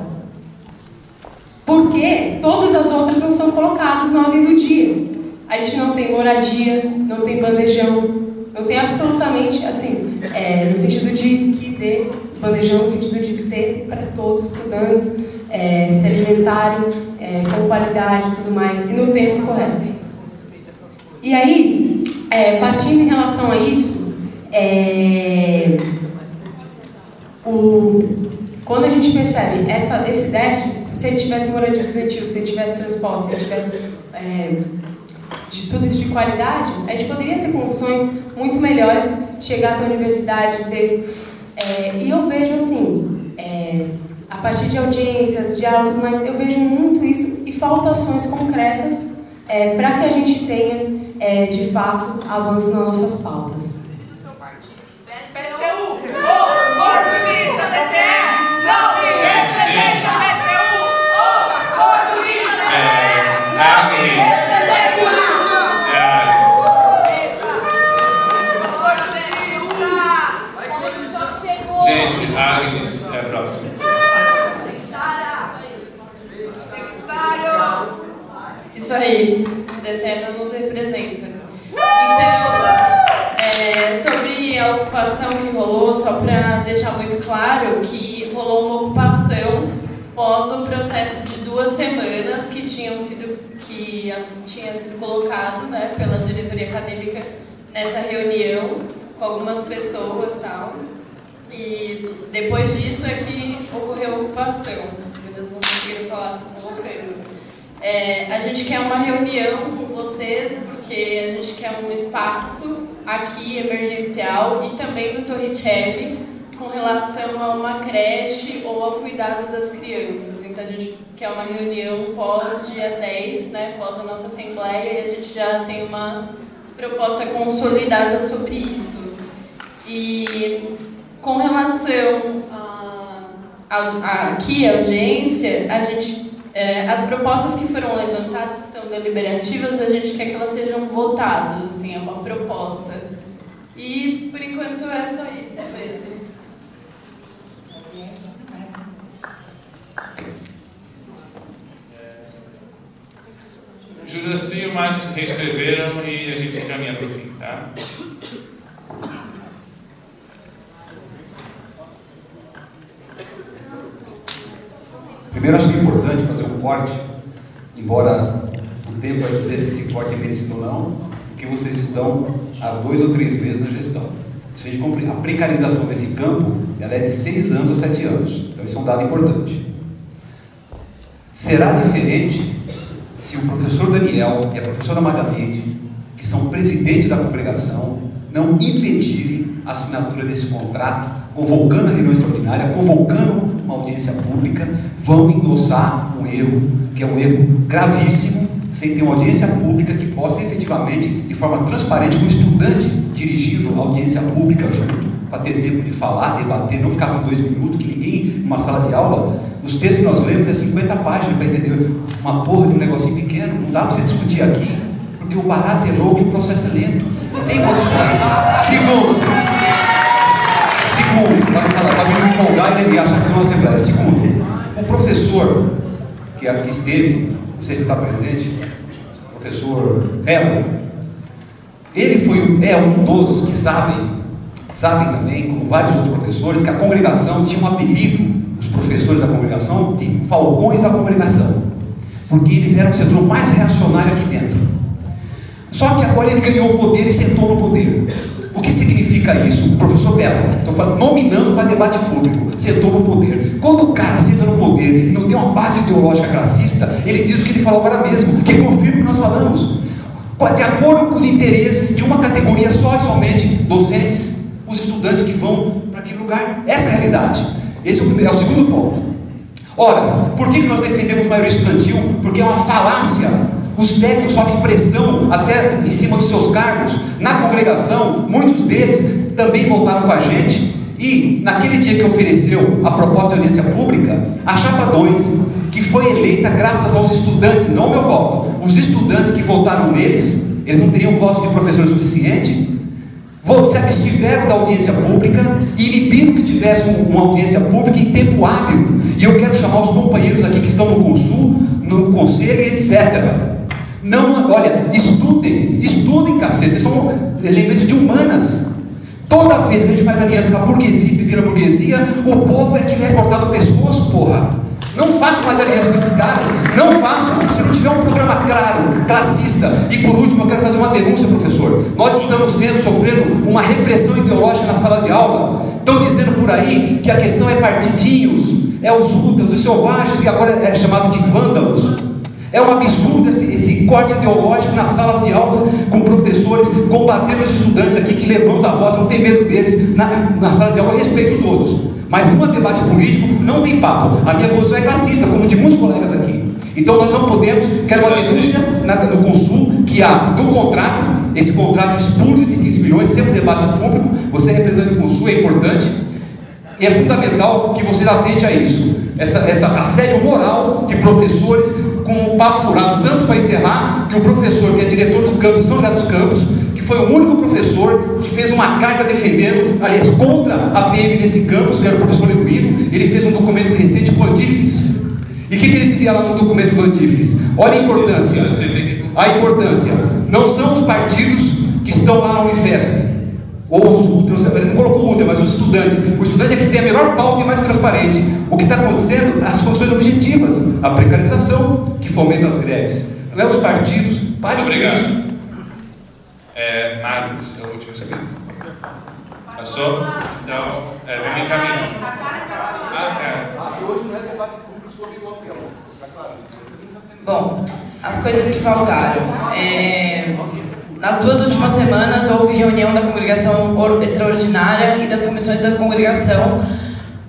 Porque todas as outras não são colocadas na ordem do dia. A gente não tem moradia, não tem bandejão, não tem absolutamente, assim, no sentido de que dê bandejão, no sentido de ter para todos os estudantes se alimentarem com qualidade e tudo mais, e no tempo correto. E aí, partindo em relação a isso, quando a gente percebe esse déficit, se ele tivesse moradia estudantil, se ele tivesse transporte, se ele tivesse de tudo isso de qualidade, a gente poderia ter condições muito melhores de chegar até a universidade, e eu vejo assim, a partir de audiências, de aula e tudo mais, eu vejo muito isso e falta ações concretas para que a gente tenha, de fato, avanço nas nossas pautas. Gente, Agnes é a próxima. Isso aí, o DCE nos representa. Então, sobre a ocupação que rolou, só para deixar muito claro que rolou uma ocupação pós o processo de 2 semanas que tinha sido colocado, né, pela diretoria acadêmica nessa reunião com algumas pessoas e tal. E depois disso é que ocorreu a ocupação. Eles não conseguiram falar, estou colocando. A gente quer uma reunião com vocês, porque a gente quer um espaço aqui emergencial e também no Torricelli com relação a uma creche ou ao cuidado das crianças. Então a gente quer uma reunião pós dia 10, né, pós a nossa assembleia, e a gente já tem uma proposta consolidada sobre isso. E com relação aqui à audiência, a gente, as propostas que foram levantadas são deliberativas, a gente quer que elas sejam votadas, assim, é uma proposta. E, por enquanto, é só isso mesmo. Juraci e o Mário se reescreveram e a gente caminha para o fim, tá? Primeiro, acho que é importante fazer um corte, embora o tempo vai dizer se esse corte é merecido ou não, porque vocês estão há 2 ou 3 meses na gestão. Se a gente cumprir, a precarização desse campo, ela é de 6 anos a 7 anos. Então, isso é um dado importante. Será diferente se o professor Daniel e a professora Magalhães, que são presidentes da congregação, não impedirem a assinatura desse contrato, convocando a reunião extraordinária, convocando uma audiência pública, vão endossar um erro, que é um erro gravíssimo, sem ter uma audiência pública que possa efetivamente, de forma transparente, com o estudante dirigindo a audiência pública junto, para ter tempo de falar, debater, não ficar com 2 minutos, que ninguém, numa sala de aula, os textos que nós lemos é 50 páginas para entender uma porra de um negocinho pequeno, não dá para você discutir aqui, porque o barato é louco e o processo é lento, não tem condições. Segundo, para me empolgar e enviar só para uma assembleia. Segundo, o professor que aqui esteve, não sei se está presente, o professor Belo, ele é um dos que sabem também, como vários outros professores, que a congregação tinha um apelido, os professores da congregação, de falcões da congregação, porque eles eram o setor mais reacionário aqui dentro. Só que agora ele ganhou o poder e sentou no poder. O que significa isso? O professor Belo, estou falando, nominando para debate público, sentou no poder. Quando o cara senta no poder e não tem uma base ideológica classista, ele diz o que ele falou agora mesmo, que confirma o que nós falamos. De acordo com os interesses de uma categoria só e somente, docentes, os estudantes que vão para aquele lugar. Essa é a realidade. Esse é o segundo ponto. Ora, por que nós defendemos maioria estudantil? Porque é uma falácia. Os técnicos sofrem pressão até em cima dos seus cargos. Na congregação, muitos deles também voltaram com a gente. E naquele dia que ofereceu a proposta de audiência pública, a chapa 2, que foi eleita graças aos estudantes, não meu voto, os estudantes que votaram neles, eles não teriam votos de professor suficiente, se abstiveram da audiência pública e inibiram que tivesse uma audiência pública em tempo hábil. E eu quero chamar os companheiros aqui que estão no Consul, no Conselho e etc. Não, olha, estudem, cacete, vocês são elementos de humanas. Toda vez que a gente faz aliança com a burguesia, pequena burguesia, o povo é que vai cortar o pescoço, porra. Não façam mais aliança com esses caras, não façam, se não tiver um programa claro, classista. E por último, eu quero fazer uma denúncia, professor. Nós estamos sofrendo uma repressão ideológica na sala de aula. Estão dizendo por aí que a questão é partidinhos, é os úteis, os selvagens, que agora é chamado de vândalos. É um absurdo esse corte ideológico nas salas de aulas, com professores combatendo os estudantes aqui que levantam a voz, não tem medo deles, na sala de aula eu respeito todos. Mas num debate político não tem papo. A minha posição é classista, como de muitos colegas aqui. Então nós não podemos, quero uma denúncia no Consul, que há do contrato, esse contrato espúrio de 15 milhões, ser um debate público, você representante do Consul, é importante, e é fundamental que você atente a isso. Essa assédio moral de professores com um papo furado, tanto para encerrar, que o professor que é diretor do campus São José dos Campos, que foi o único professor que fez uma carta defendendo, aliás, contra a PM nesse campus, que era o professor Eduino, ele fez um documento recente com o Andifes. E o que ele dizia lá no documento do Andifes? Olha a importância. A importância. Não são os partidos que estão lá na Unifesp, ou os ultras, ele não colocou o ultra, mas os estudantes. O estudante é que tem a melhor pauta e mais transparente. O que está acontecendo? As condições objetivas, a precarização que fomenta as greves. Não é os partidos. Pare com isso. Marcos, é o último segredo. Passou? Então, vamos encaminhar. Hoje não é debate público sobre o papel. Bom, as coisas que faltaram. Nas 2 últimas semanas houve reunião da congregação extraordinária e das comissões da congregação,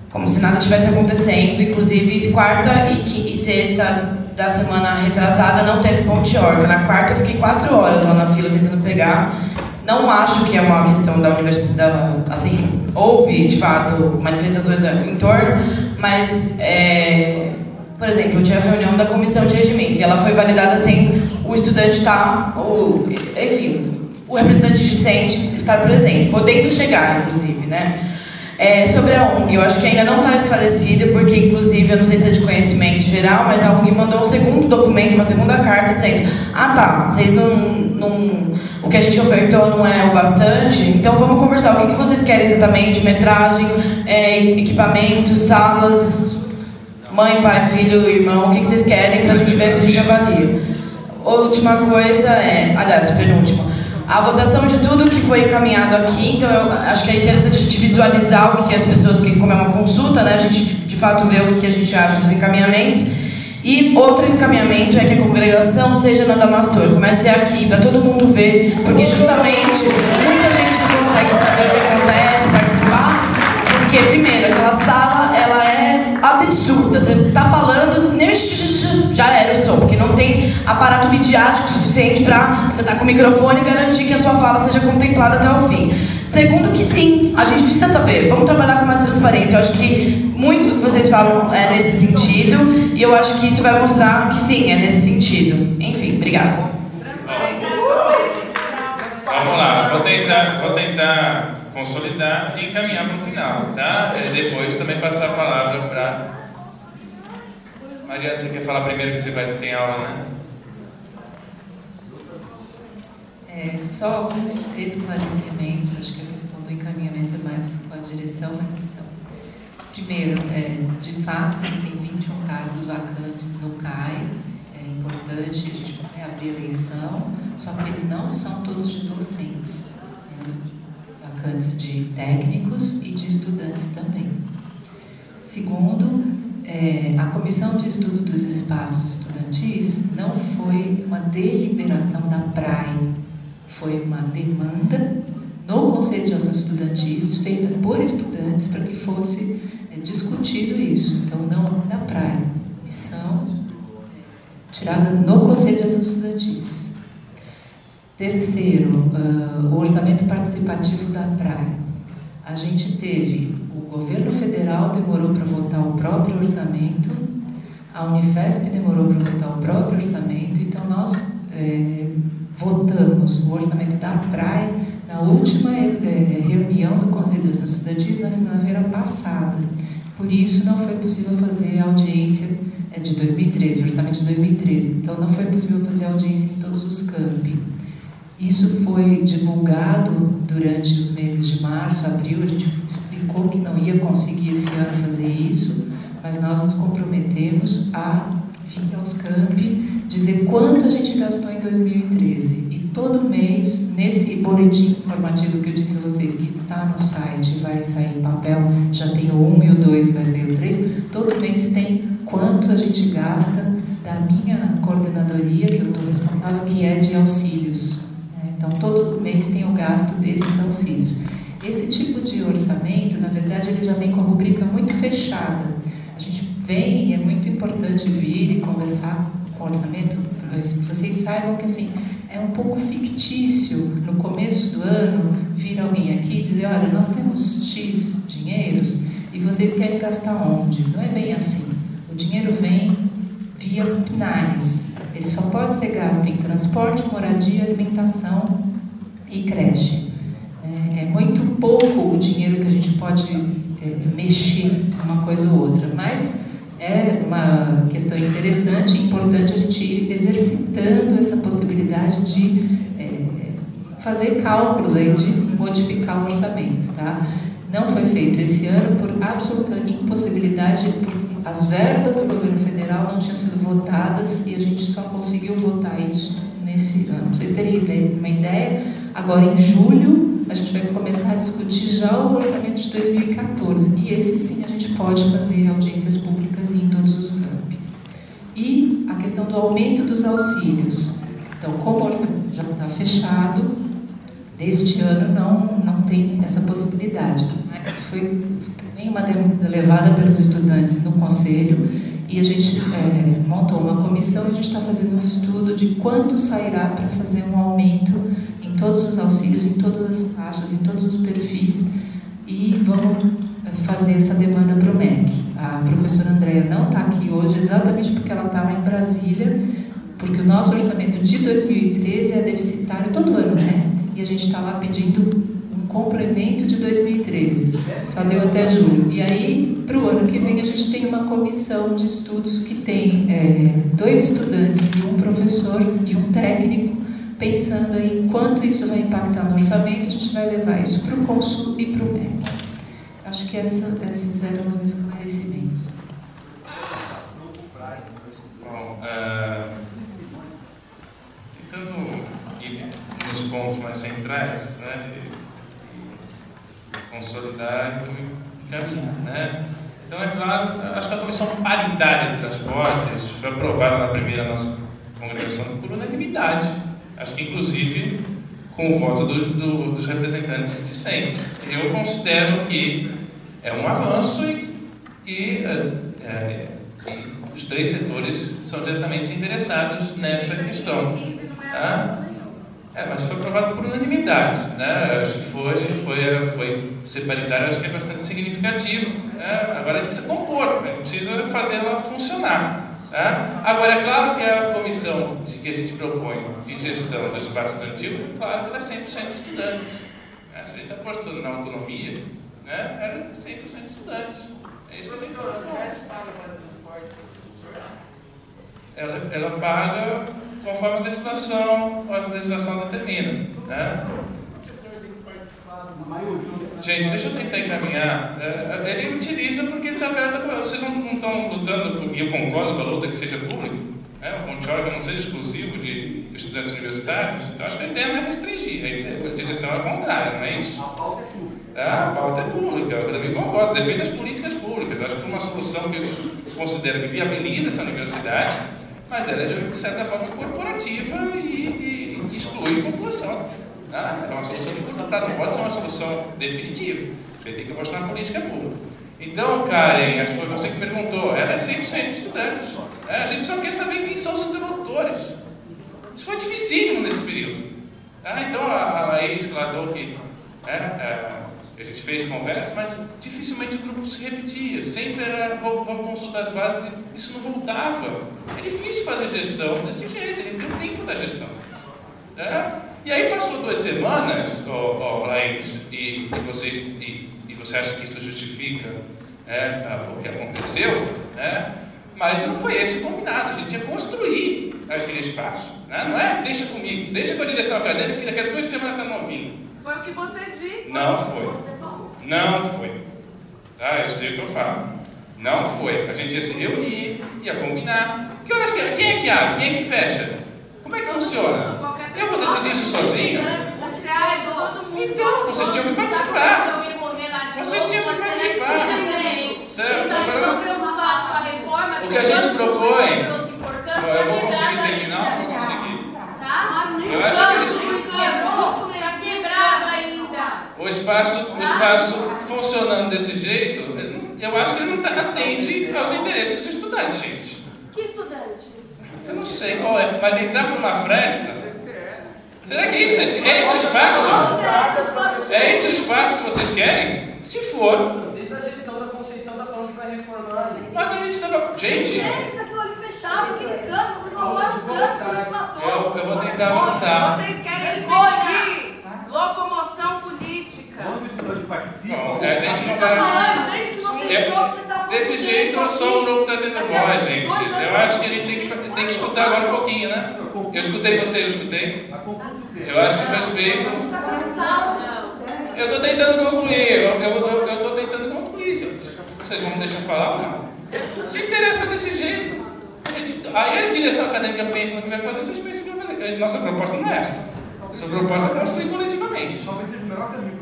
como se nada tivesse acontecendo. Inclusive, quarta e sexta da semana retrasada não teve ponte orga. Na quarta eu fiquei 4 horas lá na fila tentando pegar. Não acho que é uma questão da universidade, assim, houve de fato manifestações em torno, mas por exemplo, eu tinha a reunião da comissão de regimento e ela foi validada sem o estudante o representante discente estar presente, podendo chegar, inclusive, né? Sobre a ONG, eu acho que ainda não está esclarecido, porque inclusive, eu não sei se é de conhecimento geral, mas a ONG mandou um segundo documento, uma segunda carta dizendo: ah tá, vocês o que a gente ofertou não é o bastante, então vamos conversar, o que vocês querem exatamente, metragem, equipamentos, salas, mãe, pai, filho, irmão, o que vocês querem pra gente ver se a gente avalia. Última coisa aliás, penúltima, a votação de tudo que foi encaminhado aqui, então eu acho que é interessante a gente visualizar o que as pessoas, porque como é uma consulta, né, a gente de fato vê o que a gente acha dos encaminhamentos. E outro encaminhamento é que a congregação seja na Damastor, comece aqui, para todo mundo ver, porque justamente muita gente não consegue saber o que acontece, participar, porque primeiro, aquela sala, ela é absurda, você está falando, já era o som, porque não tem aparato midiático suficiente para você estar com o microfone e garantir que a sua fala seja contemplada até o fim. Segundo que sim, a gente precisa saber, vamos trabalhar com mais transparência. Eu acho que muito do que vocês falam é nesse sentido, e eu acho que isso vai mostrar que sim, é nesse sentido. Enfim, obrigada. Vamos lá, vou tentar consolidar e encaminhar para o final, tá? E depois também passar a palavra para... Maria, você quer falar primeiro que você vai ter aula, né? Só alguns esclarecimentos, acho que a questão do encaminhamento é mais com a direção, mas então, primeiro, de fato, existem 21 cargos vacantes no CAI, é importante, a gente vai abrir a eleição, só que eles não são todos de docentes, vacantes de técnicos e de estudantes também. Segundo, a Comissão de Estudos dos Espaços Estudantis não foi uma deliberação da PRAE, foi uma demanda no Conselho de Ações Estudantis, feita por estudantes, para que fosse discutido isso. Então, não da PRAE, missão tirada no Conselho de Ações Estudantis. Terceiro, o orçamento participativo da PRAE. A gente teve, o governo federal demorou para votar o próprio orçamento, a Unifesp demorou para votar o próprio orçamento, então nós votamos o orçamento da PRAE na última reunião do Conselho de Ações Estudantis na segunda-feira passada. Por isso não foi possível fazer a audiência de 2013, o orçamento de 2013. Então não foi possível fazer a audiência em todos os campi. Isso foi divulgado durante os meses de março, abril, a gente explicou que não ia conseguir esse ano fazer isso, mas nós nos comprometemos a vir aos campi, dizer quanto a gente gastou em 2013. E todo mês, nesse boletim informativo que eu disse a vocês, que está no site, vai sair em papel, já tem o 1 e o 2, vai sair o 3, todo mês tem quanto a gente gasta da minha coordenadoria, que eu estou responsável, que é de auxílios. Então, todo mês tem o gasto desses auxílios. Esse tipo de orçamento, na verdade, ele já vem com a rubrica muito fechada. A gente vem, e é muito importante vir e conversar com o orçamento, mas vocês saibam que, assim, é um pouco fictício, no começo do ano, vir alguém aqui e dizer, olha, nós temos X dinheiros e vocês querem gastar onde? Não é bem assim. O dinheiro vem via PNAES. Ele só pode ser gasto em transporte, moradia, alimentação e creche. É muito pouco o dinheiro que a gente pode mexer uma coisa ou outra, mas é uma questão interessante e importante a gente ir exercitando essa possibilidade de fazer cálculos aí, de modificar o orçamento, tá? Não foi feito esse ano por absoluta impossibilidade, porque as verbas do governo federal não tinham sido votadas e a gente só conseguiu votar isso nesse ano. Pra vocês terem uma ideia, agora em julho a gente vai começar a discutir já o orçamento de 2014 e esse sim a gente pode fazer audiências públicas em todos os campi. E a questão do aumento dos auxílios. Então, como o orçamento já está fechado, deste ano não tem essa possibilidade, mas foi também uma demanda levada pelos estudantes no conselho e a gente montou uma comissão e a gente está fazendo um estudo de quanto sairá para fazer um aumento em todos os auxílios, em todas as faixas, em todos os perfis e vamos fazer essa demanda para o MEC. A professora Andréia não está aqui hoje exatamente porque ela estava em Brasília, porque o nosso orçamento de 2013 é deficitário todo ano, né? E a gente está lá pedindo um complemento de 2013, só deu até julho. E aí, para o ano que vem, a gente tem uma comissão de estudos que tem 2 estudantes e um professor e um técnico, pensando em quanto isso vai impactar no orçamento. A gente vai levar isso para o Consul e para o MEC. Acho que esses eram os esclarecimentos. Bom, tentando ir nos pontos mais centrais, né, e consolidar e caminhar, né? Então, é claro, acho que a Comissão Paritária de Transportes foi aprovada na primeira nossa congregação por unanimidade. Acho que, inclusive, com o voto dos representantes discentes. Eu considero que é um avanço e que os 3 setores são diretamente interessados nessa questão. Tá? Mas foi aprovado por unanimidade, né? Acho que foi ser paritário, acho que é bastante significativo, né? Agora a gente precisa compor, né? Precisa fazer ela funcionar. Tá? Agora, é claro que a comissão que a gente propõe de gestão do espaço estudantil, claro que ela é 100% estudante. Né? Se a gente está apostando na autonomia, né? Ela é 100% estudante. É isso que a gente propõe. Ela paga conforme a legislação determina. Né? Gente, deixa eu tentar encaminhar. Ele utiliza porque ele está aberto a... Vocês não estão lutando, e eu concordo com a luta que seja público, né? O Conchorga não seja exclusivo de estudantes universitários. Eu acho que a ideia não é restringir, a direção é contrária, não é isso? A pauta é pública. A pauta é pública, eu também concordo, defende as políticas públicas. Eu acho que foi uma solução que eu considero que viabiliza essa universidade, mas ela é de certa forma corporativa e exclui a população. É uma solução de curto prazo, não pode ser uma solução definitiva. Você tem que apostar na política pública. Então, Karen, acho que foi você que perguntou, ela é 100% estudante. A gente só quer saber quem são os interlocutores. Isso foi dificílimo nesse período. Então, a Laís relatou que a gente fez conversa, mas dificilmente o grupo se repetia. Sempre era, vamos consultar as bases, e isso não voltava. É difícil fazer gestão desse jeito, ele tem o tempo da gestão. E aí passou 2 semanas, Laís, e você acha que isso justifica o que aconteceu, mas não foi esse o combinado. A gente ia construir aquele espaço. Não é deixa comigo, deixa com a direção acadêmica, que daqui a 2 semanas está novinho. Foi o que você disse. Não foi. Não foi. Eu sei o que eu falo. Não foi. A gente ia se reunir, ia combinar. Que horas que é? Quem é que abre? Quem é que fecha? Como é que funciona? Eu vou decidir isso sozinho? Então, vocês tinham que participar. Vocês tinham que participar. Certo? O que a gente propõe, eu vou conseguir terminar ou vou conseguir? Eu acho que eles... O espaço funcionando desse jeito, eu acho que ele não atende aos interesses dos estudantes, gente. Que estudante? Eu não sei qual é, mas entrar por uma fresta... Será que é esse espaço? É esse o espaço que vocês querem? Se for... Desde a gestão da Conceição está falando que vai reformar. Mas a gente estava... Gente... Isso aquilo ali fechado, aquele canto, vocês vão lá no canto, isso matou. Eu vou tentar avançar. Vocês querem impedir locomoção política. Quando o estudante participa... A gente não vai... Desse jeito, só o grupo está tendo voz, gente. Eu acho que a gente tem que escutar agora um pouquinho, né? Eu escutei você, eu escutei. Eu acho que respeito... Eu estou tentando concluir. Eu estou tentando concluir, gente. Vocês vão me deixar falar ou não? Se interessa desse jeito. Aí a direção acadêmica pensa no que vai fazer, vocês pensam no que vai fazer. Nossa proposta não é essa. Nossa proposta é construir coletivamente. Talvez seja o melhor caminho.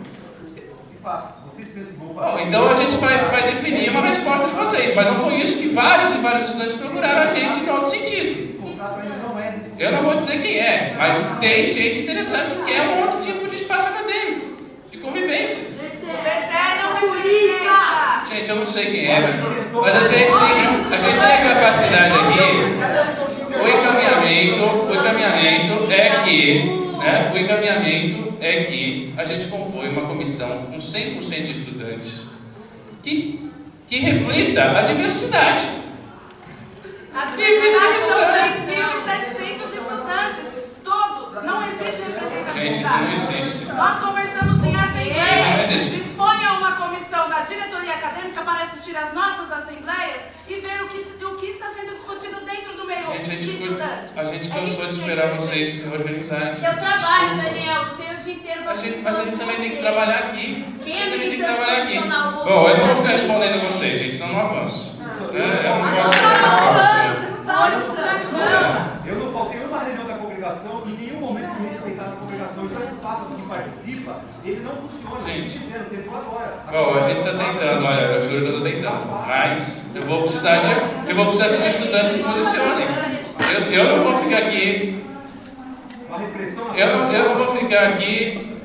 De fato, vocês pensam que vão fazer. Bom, então a gente vai definir uma resposta de vocês, mas não foi isso que vários e vários estudantes procuraram a gente em outro sentido. Eu não vou dizer quem é, mas tem gente interessada que quer um outro tipo de espaço acadêmico, de convivência. Gente, eu não sei quem é, mas acho que a gente tem a capacidade aqui. O encaminhamento é que a gente compõe uma comissão com 100% de estudantes que reflita a diversidade. A diversidade são 3.700 estudantes, todos, não existe representatividade. Gente, isso não existe. Nós conversamos em assembleia. Mas isso... Disponha uma comissão da diretoria acadêmica para assistir às nossas assembleias e ver o que está sendo discutido dentro do meio de estudantes. A gente cansou de esperar vocês se organizarem. Eu trabalho, Daniel, eu tenho o dia inteiro para mas a gente também tem que trabalhar aqui. Quem a gente também tem que militante trabalhar aqui. profissional? Bom, eu não vou ficar respondendo a vocês, gente, senão não avanço. Eu não posso. Eu não faltei uma reunião da congregação e em nenhum momento me respeitaram a congregação. Então esse papo que participa, ele não funciona. Gente, você entrou agora. Bom, a gente está tentando, olha, eu juro que eu estou tentando. Mas eu vou precisar que os estudantes se posicionem. Eu não vou ficar aqui. Eu não vou ficar aqui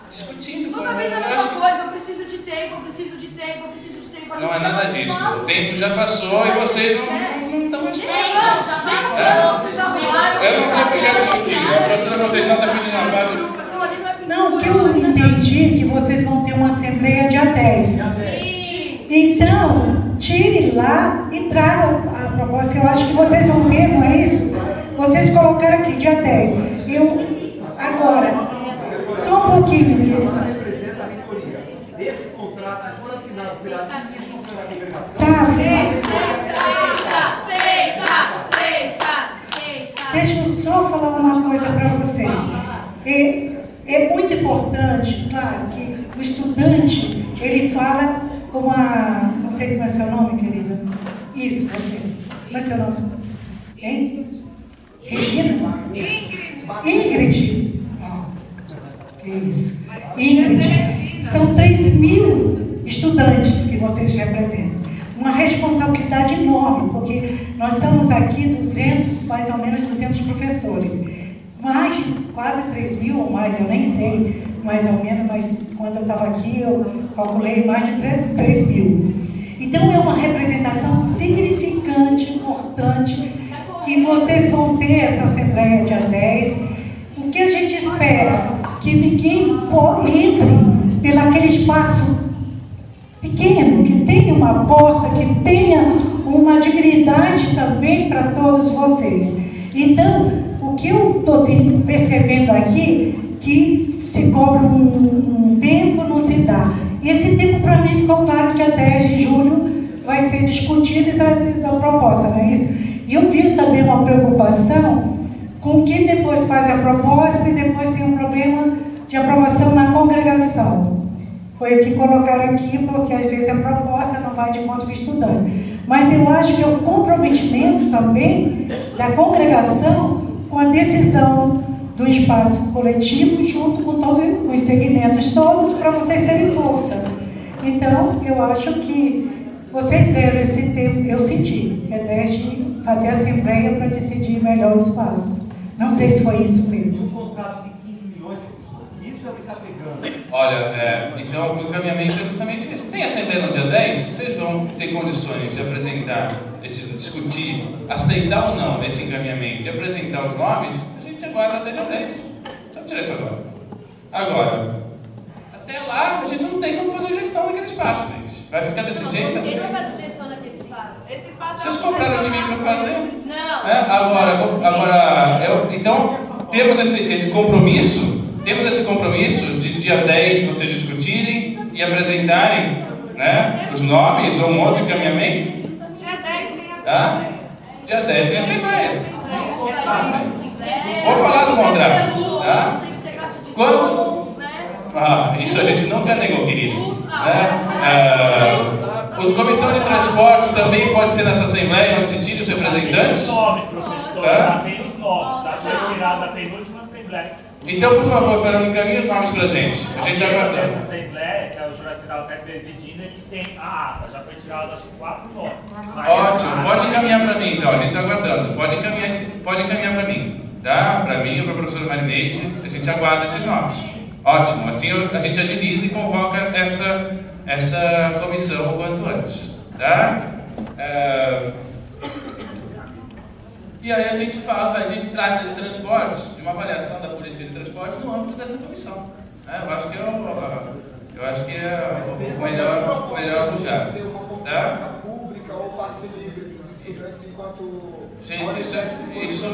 discutindo. Toda vez a mesma coisa, eu preciso de tempo, eu preciso de tempo, eu preciso de tempo. Não é nada disso. O tempo já passou e vocês não estão mais vocês arrumaram. Eu não vou ficar discutindo. A professora Conceição está pedindo uma parte. Não, o que eu entendi é que vocês vão ter uma assembleia dia 10. Sim. Então, tire lá e traga a proposta. Eu acho que vocês vão ter, não é isso? Vocês colocaram aqui, dia 10. Agora, só um pouquinho aqui. Esse contrato, se for assinado pela administração da congregação... Deixa eu só falar uma coisa para vocês. É muito importante, claro, que o estudante, ele fala com a... Não sei como é seu nome, querida. Isso, você. Como é seu nome? Hein? Regina? Ingrid. Que isso. Ingrid. São 3.000 estudantes que vocês representam. Uma responsabilidade enorme, porque nós estamos aqui 200, mais ou menos 200 professores. Mais de quase 3.000 ou mais, eu nem sei, mais ou menos, mas quando eu estava aqui eu calculei mais de 3.000. Então é uma representação significante, importante, que vocês vão ter essa Assembleia dia 10. O que a gente espera? Que ninguém entre pelaquele espaço pequeno, que tenha uma porta, que tenha uma dignidade também para todos vocês. Então, o que eu estou percebendo aqui, que se cobra um tempo, não se dá. E esse tempo, para mim, ficou claro, dia 10 de julho vai ser discutido e trazida a proposta, não é isso? E eu vi também uma preocupação com que depois faz a proposta e depois tem um problema de aprovação na congregação. Foi o que colocaram aqui, porque às vezes a proposta não vai de encontro com o estudante. Mas eu acho que é um comprometimento também da congregação com a decisão do espaço coletivo, junto com todos os segmentos todos, para vocês terem força. Então, eu acho que vocês deram esse tempo, eu senti, que é 10 de fazer a assembleia para decidir melhor o espaço. Não sei se foi isso mesmo. Um contrato de 15 milhões, isso é o que está pegando. Olha, então o encaminhamento é justamente esse. Tem assembleia no dia 10, vocês vão ter condições de apresentar, discutir, aceitar ou não esse encaminhamento e apresentar os nomes, a gente aguarda até dia 10. Só tirar isso agora. Agora, até lá a gente não tem como fazer gestão daquele espaço, gente. Vai ficar desse jeito? Quem vai fazer gestão daquele espaço? Esse espaço vocês compraram de mim para fazer? Não. Então, temos esse compromisso. Temos esse compromisso de dia 10 vocês discutirem e apresentarem, né, os nomes ou um outro encaminhamento? Dia 10 tem assembleia. Tá? Dia 10 tem assembleia. Vou falar do contrato. Tá? Quanto? Isso a gente nunca negou, querido. A comissão de transporte também pode ser nessa assembleia onde se tire os representantes? Tem os nomes, professor. Já tem os nomes. Já foi tirado da penúltima assembleia. Então, por favor, Fernando, encaminhe os nomes pra gente. A gente está aguardando. Essa assembleia, que é o Juraci está presidindo, é que tem a ata. Já foi tirado, acho que 4 nomes. Ótimo, pode encaminhar para mim, então. A gente está aguardando. Pode encaminhar para mim. Tá? Para mim ou para a professora Marineide, a gente aguarda esses nomes. Ótimo. Assim a gente agiliza e convoca essa comissão o quanto antes. Tá? E aí a gente trata de transporte, de uma avaliação da política de transporte no âmbito dessa comissão. Eu acho que é o melhor lugar. Ter uma consulta pública ou passe livre para os estudantes enquanto... Gente, isso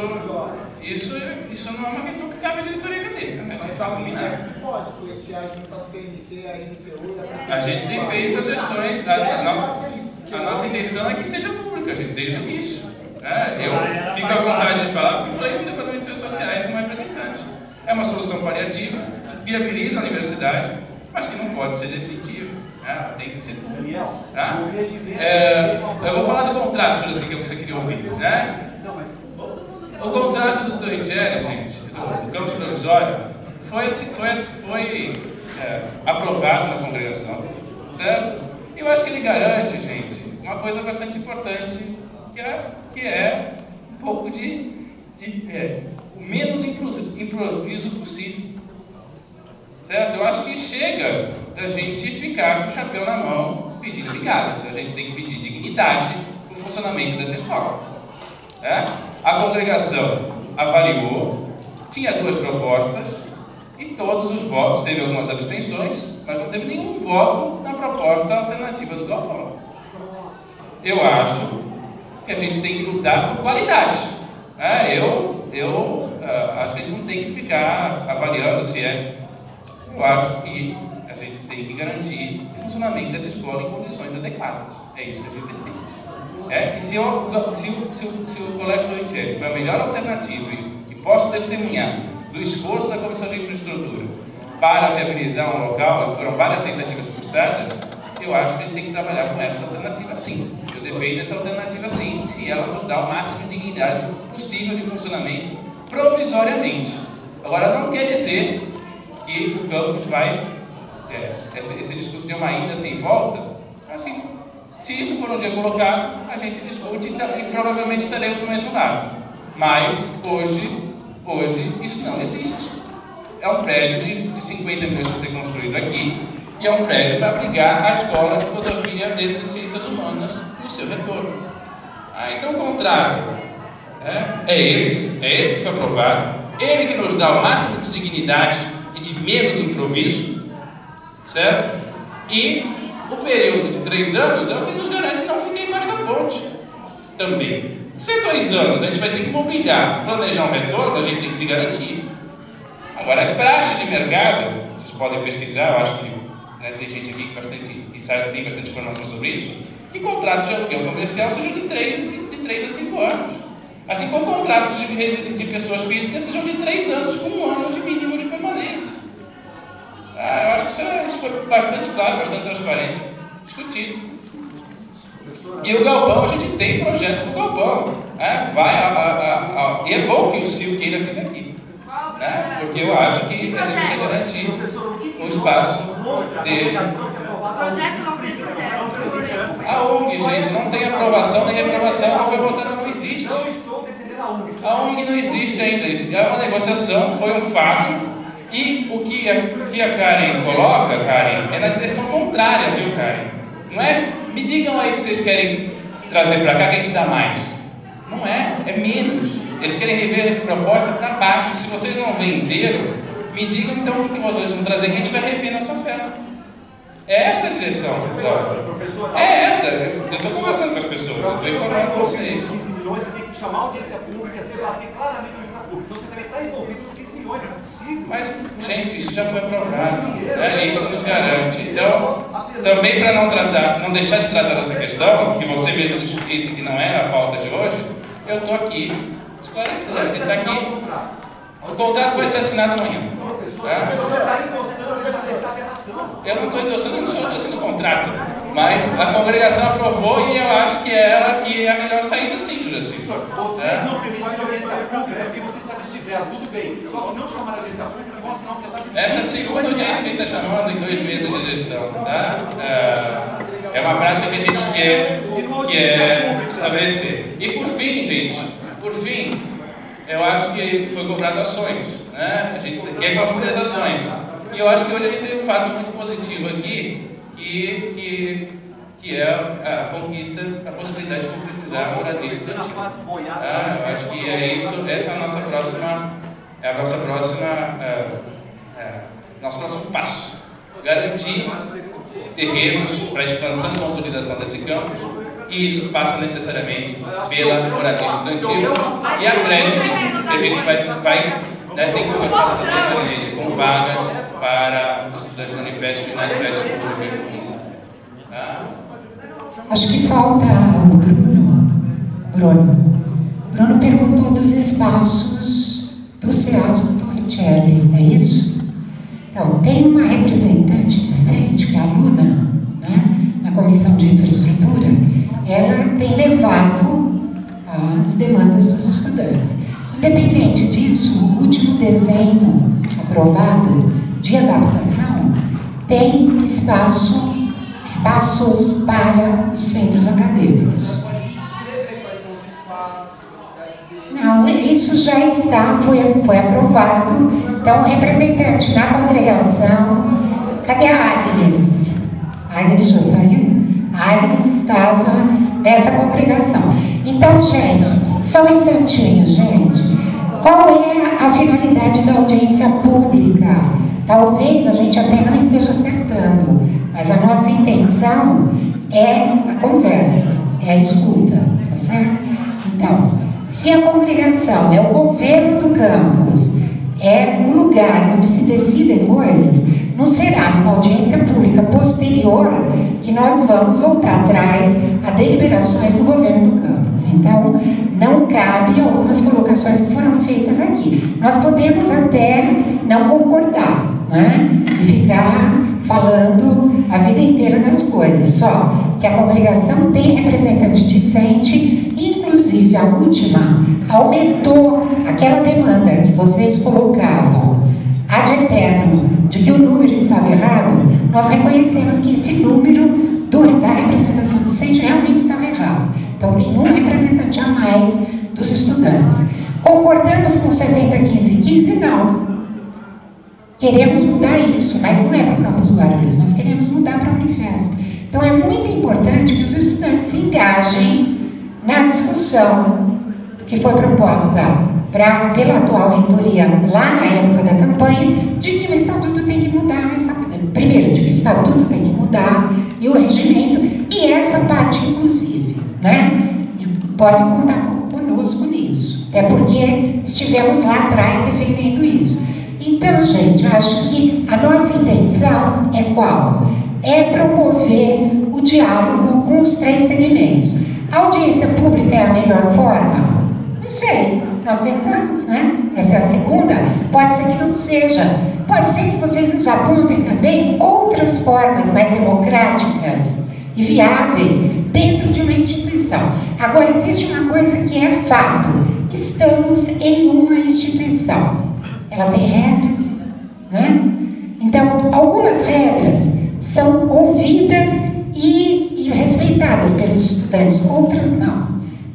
isso não é uma questão que cabe à diretoria acadêmica, né? Mas sabe que pode pleitear junto à CNT, a NTU e a gente tem feito as gestões, a nossa intenção é que seja pública, gente, desde o início. Eu fico à vontade de falar, porque falei do Departamento de Ciências Sociais como representante. É uma solução paliativa, viabiliza a universidade, mas que não pode ser definitiva. Tem que ser pública. Eu vou falar do contrato, Juraci, que é o que você queria ouvir. Né? O contrato do Torricelli, gente, do campus provisório, foi aprovado na congregação, certo? E eu acho que ele garante, gente, uma coisa bastante importante, que é um pouco o menos improviso possível. Certo? Eu acho que chega da gente ficar com o chapéu na mão pedindo migalhas. A gente tem que pedir dignidade para o funcionamento dessa escola. A congregação avaliou, tinha 2 propostas e todos os votos, teve algumas abstenções, mas não teve nenhum voto na proposta alternativa do Galpão. Eu acho que a gente tem que lutar por qualidade. Eu acho que a gente não tem que ficar avaliando se é. Eu acho que a gente tem que garantir o funcionamento dessa escola em condições adequadas. É isso que a gente defende. E se o Colégio Torricelli foi a melhor alternativa, e posso testemunhar do esforço da Comissão de Infraestrutura para viabilizar um local, e foram várias tentativas frustradas, eu acho que a gente tem que trabalhar com essa alternativa sim. Eu defendo essa alternativa sim, se ela nos dá o máximo de dignidade possível de funcionamento provisoriamente. Agora, não quer dizer que o campus vai, esse discurso de uma ida sem volta, acho que se isso for um dia colocado, a gente discute e provavelmente estaremos do mesmo lado. Mas hoje isso não existe. É um prédio de 50 milhões para ser construído aqui, e é um prédio para abrigar a Escola de Filosofia, Letras e Ciências Humanas no seu retorno. Então o contrato é esse que foi aprovado, ele que nos dá o máximo de dignidade e de menos improviso, certo? E o período de 3 anos é o que nos garante não ficar embaixo da ponte também. Se é 2 anos, a gente vai ter que mobiliar, planejar um retorno, a gente tem que se garantir. Agora, praxe de mercado, vocês podem pesquisar, eu acho que tem gente aqui que tem bastante informação sobre isso, que contratos de aluguel comercial sejam de 3 a 5 anos. Assim como contratos de pessoas físicas sejam de 3 anos com 1 ano de mínimo de permanência. Eu acho que isso foi bastante claro, bastante transparente, discutido. E o Galpão, a gente tem projeto no Galpão. E é bom que o Sil queira vir aqui. Porque eu acho que a gente precisa garantir o espaço dele. A UNG, gente, não tem aprovação nem reprovação, não foi votada, não existe. A UNG não existe ainda. É uma negociação, foi um fato. E o que a Karen coloca, Karen, é na direção contrária, viu, Karen? Não é, me digam aí que vocês querem trazer para cá que a gente dá mais. Não é menos. Eles querem rever a proposta para baixo. Se vocês não venderam, me digam então o que vocês vão trazer que a gente vai rever nossa oferta. É essa a direção, pessoal. É essa. Eu estou conversando com as pessoas, eu estou informando vocês. 15 milhões, você tem que chamar a audiência pública, debater claramente a audiência pública. Então você também está envolvido nos 15 milhões, não é possível. Mas, gente, isso já foi aprovado. Isso nos garante. Então, também para não deixar de tratar dessa questão, que você mesmo disse que não era a pauta de hoje, eu estou aqui esclarecendo. A gente está aqui. O contrato vai ser assinado amanhã. Eu não estou endossando, eu não estou endossando o contrato. Mas a congregação aprovou e eu acho que é ela que é a melhor saída, sim, Juraci. Vocês não permitiram audiência pública porque vocês se abstiveram, tudo bem. Só que não chamaram a audiência pública e vão assinar um tratado de... Essa é a segunda audiência que a gente está chamando em 2 meses de gestão. É uma prática que a gente quer estabelecer. E por fim, gente, eu acho que foi cobrado ações. A gente quer construir as ações. E eu acho que hoje a gente tem um fato muito positivo aqui, que é a conquista, a possibilidade de concretizar a moradia estudantil. Eu acho que é isso, essa é a nossa nosso próximo passo. Garantir terrenos para a expansão e consolidação desse campus e isso passa necessariamente pela moradia estudantil e a creche, que a gente vai tem que conversar com vagas para os estudantes da Unifesp nas creches públicas. Tá? Acho que falta o Bruno. Bruno perguntou dos espaços do CEAS do Torricelli, é isso? Então, tem uma representante discente, que é a Luna, né, na Comissão de Infraestrutura, ela tem levado as demandas dos estudantes. Independente disso, o último desenho aprovado de adaptação tem espaços para os centros acadêmicos. Não, isso já foi aprovado. Então, o representante na congregação, cadê a Agnes? A Agnes já saiu? A Agnes estava nessa congregação. Então, gente, só um instantinho, gente. Qual é a finalidade da audiência pública? Talvez a gente até não esteja acertando, mas a nossa intenção é a conversa, é a escuta, tá certo? Então, se a congregação é o governo do campus, é um lugar onde se decidem coisas, não será numa audiência pública posterior que nós vamos voltar atrás a deliberações do governo do campus. Então, não cabe algumas colocações que foram feitas aqui. Nós podemos até não concordar, né? E ficar falando a vida inteira das coisas, só que a congregação tem representante discente, inclusive a última aumentou aquela demanda que vocês colocavam ad eterno, de que o número estava errado. Nós reconhecemos que esse número da representação discente realmente estava errado. Então tem um representante a mais dos estudantes. Concordamos com 70-15-15? Não. Queremos mudar isso, mas não é para o Campus Guarulhos, nós queremos mudar para a Unifesp. Então é muito importante que os estudantes se engajem na discussão que foi proposta pela atual reitoria, lá na época da campanha, de que o Estatuto tem que mudar primeiro, de que o Estatuto tem que mudar, e o regimento, e essa parte, inclusive, né? E podem contar conosco nisso, até porque estivemos lá atrás defendendo isso. Então, gente, eu acho que a nossa intenção é qual? É promover o diálogo com os três segmentos. A audiência pública é a melhor forma? Não sei, nós tentamos, né? Essa é a segunda, pode ser que não seja. Pode ser que vocês nos apontem também outras formas mais democráticas e viáveis dentro de uma instituição. Agora, existe uma coisa que é fato. Estamos em uma instituição. Ela tem regras, né? Então, algumas regras são ouvidas e respeitadas pelos estudantes, outras não.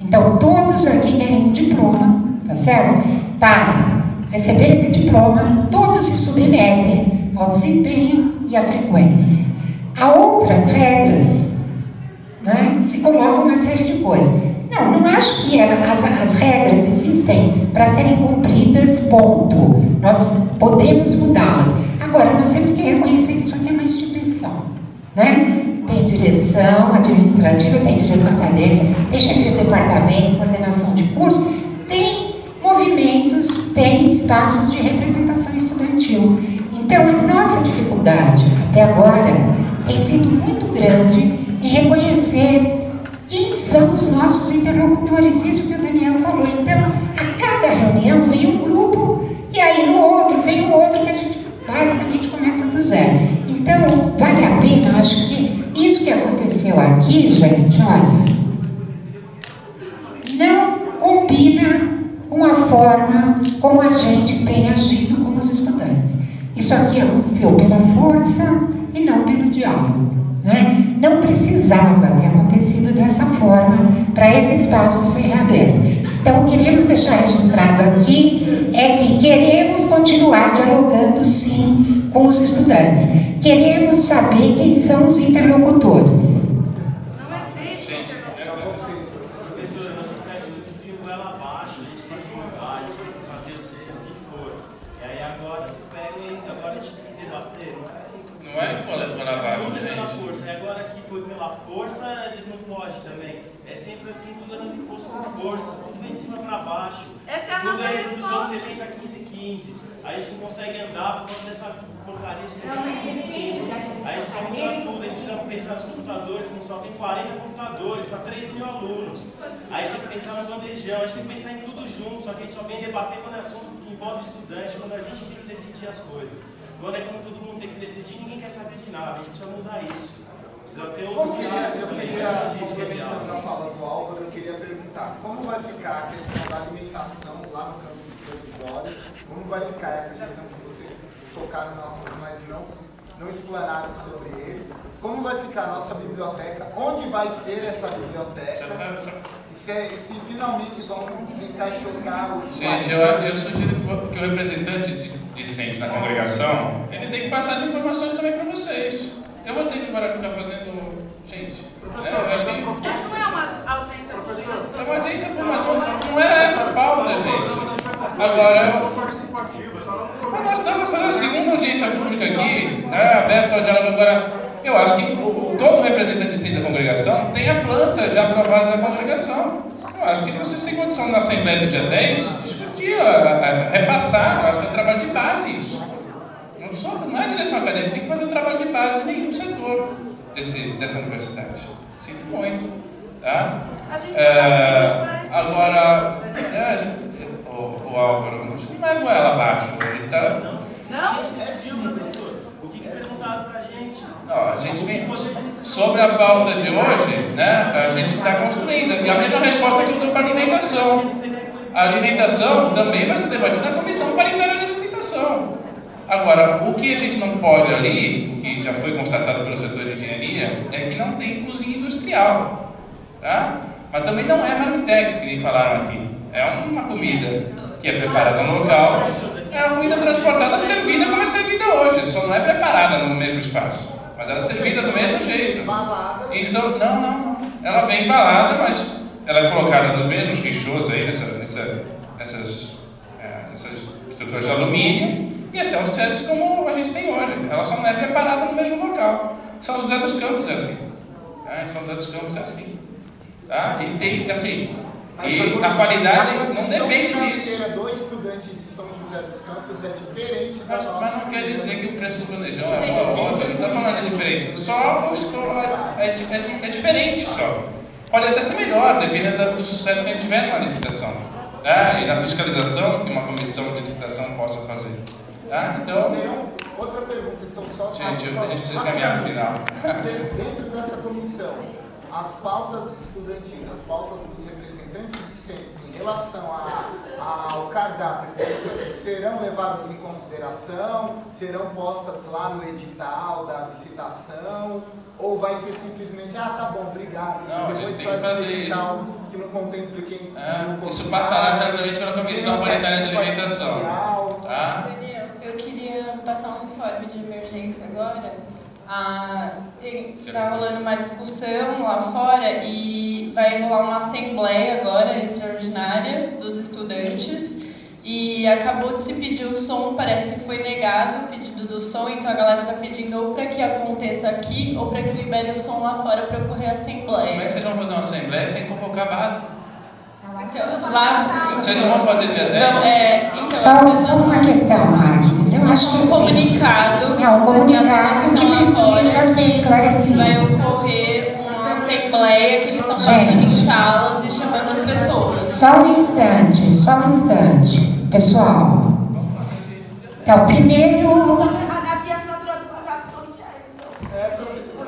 Então, todos aqui querem um diploma, tá certo? Para receber esse diploma, todos se submetem ao desempenho e à frequência. Há outras regras, né? Se colocam uma série de coisas. Não acho que as regras existem para serem cumpridas, ponto. Nós podemos mudá-las. Agora, nós temos que reconhecer que isso aqui é uma instituição, né? Tem direção administrativa, tem direção acadêmica, tem chefia de departamento, coordenação de curso, tem movimentos, tem espaços de representação estudantil. Então, a nossa dificuldade, até agora, tem sido muito grande em reconhecer quem são os nossos interlocutores, isso que o Daniel falou. Então, a cada reunião vem um grupo, e aí no outro vem um outro, que a gente basicamente começa do zero. Então, vale a pena, acho que isso que aconteceu aqui, gente, olha, não combina com a forma como a gente tem agido como os estudantes. Isso aqui aconteceu pela força e não pelo diálogo, né? Não precisava ter acontecido dessa forma para esse espaço ser reaberto. Então, queremos deixar registrado aqui é que queremos continuar dialogando, sim, com os estudantes. Queremos saber quem são os interlocutores. Goela abaixo, a gente tem que mudar, a gente tem que fazer o que for. E Aí agora vocês pegam e agora a gente tem que debater, não é assim. Não é pela abaixo, tudo pela gente. força. E agora que foi pela força, ele não pode também. É sempre assim, tudo é nos impostos por força, tudo vem de cima para baixo. Essa é a tudo nossa é dos anos resposta. 70, 15, 15. Aí a gente não consegue andar por causa dessa porcaria de 70, 15, 15. Aí a gente precisa mudar tudo, a gente precisa pensar nos computadores, que só tem 40 computadores para 3 mil alunos. Aí a gente tem que pensar no bandejão, a gente tem que pensar em tudo junto, só que a gente só vem debater quando é assunto que envolve estudante, quando a gente tem que decidir as coisas. Quando é quando todo mundo tem que decidir, ninguém quer saber de nada, a gente precisa mudar isso. Precisa ter outro diálogo também, complementando a fala do Álvaro, eu queria perguntar, como vai ficar a questão da alimentação lá no campus provisório? Como vai ficar essa questão que vocês tocaram no assunto, mas não explanaram sobre eles? Como vai ficar a nossa biblioteca? Onde vai ser essa biblioteca? E se finalmente vão se encaixotar os... Gente, eu sugiro que o representante discente na congregação, ele tem que passar as informações também para vocês. Eu vou ter que agora ficar fazendo... Gente, eu acho que... Isso não é uma audiência pública. É uma audiência pública, mas não era essa a pauta, gente. Agora... Mas nós estamos fazendo a segunda audiência pública aqui, né, aberto ao diálogo. Agora, eu acho que todo representante discente da congregação tem a planta já aprovada da congregação. Eu acho que vocês têm condição na Assembleia do dia 10 discutir, repassar. Eu acho que é um trabalho de base isso. Não é a direção acadêmica, tem que fazer um trabalho de base de nenhum setor dessa universidade. Sinto muito. Tá? Agora, o Álvaro, não vai goela abaixo. Ele tá... Não? O que perguntaram pra gente? Não, a gente vem... Sobre a pauta de hoje, né, a gente está construindo. E a mesma resposta que eu dou para a alimentação. A alimentação também vai ser debatida na Comissão Paritária de Alimentação. Agora, o que a gente não pode ali, o que já foi constatado pelo setor de engenharia, é que não tem cozinha industrial. Tá? Mas também não é marmitex, que nem falaram aqui. É uma comida que é preparada no local, é uma comida transportada, servida como é servida hoje, só não é preparada no mesmo espaço. Mas ela é servida do mesmo jeito. Isso, não. Ela vem embalada, mas ela é colocada nos mesmos quichôs aí, nessas estruturas de alumínio, e é self-service como a gente tem hoje. Ela só não é preparada no mesmo local. São José dos Campos é assim. São José dos Campos é assim. Tá? E tem, assim, e a qualidade não depende disso. Do estudante de São José dos Campos é diferente da nossa. Mas não quer dizer que o preço do bandejão é uma ou outra, não está falando de diferença. Só é diferente só. Pode até ser melhor, dependendo do sucesso que a gente tiver na licitação. Né? E na fiscalização que uma comissão de licitação possa fazer. Tá? Então... Outra pergunta, então, só... Gente, a gente precisa caminhar no final. Dentro dessa comissão, as pautas estudantis, as pautas dos representantes discentes em relação ao cardápio, por exemplo, serão levadas em consideração, serão postas lá no edital da licitação, ou vai ser simplesmente, tá bom, obrigado. Não, a gente tem que fazer isso. Que não contemple quem... Isso passará certamente pela Comissão Paritária de Alimentação. Tá? Daniel, eu queria passar um informe de emergência agora. Está rolando uma discussão lá fora e vai rolar uma assembleia agora extraordinária dos estudantes e acabou de se pedir o som, parece que foi negado o pedido do som, então a galera está pedindo ou para que aconteça aqui ou para que libere o som lá fora para ocorrer a assembleia. Como é que vocês vão fazer uma assembleia sem convocar a base? Lá, vocês não vão fazer dia 10? Então, só uma questão, Agnes. Eu acho que assim, comunicado. Um comunicado que precisa ser esclarecido. Vai ocorrer uma assembleia que eles estão passando em salas e chamando as pessoas. Só um instante. Pessoal. Então, primeiro...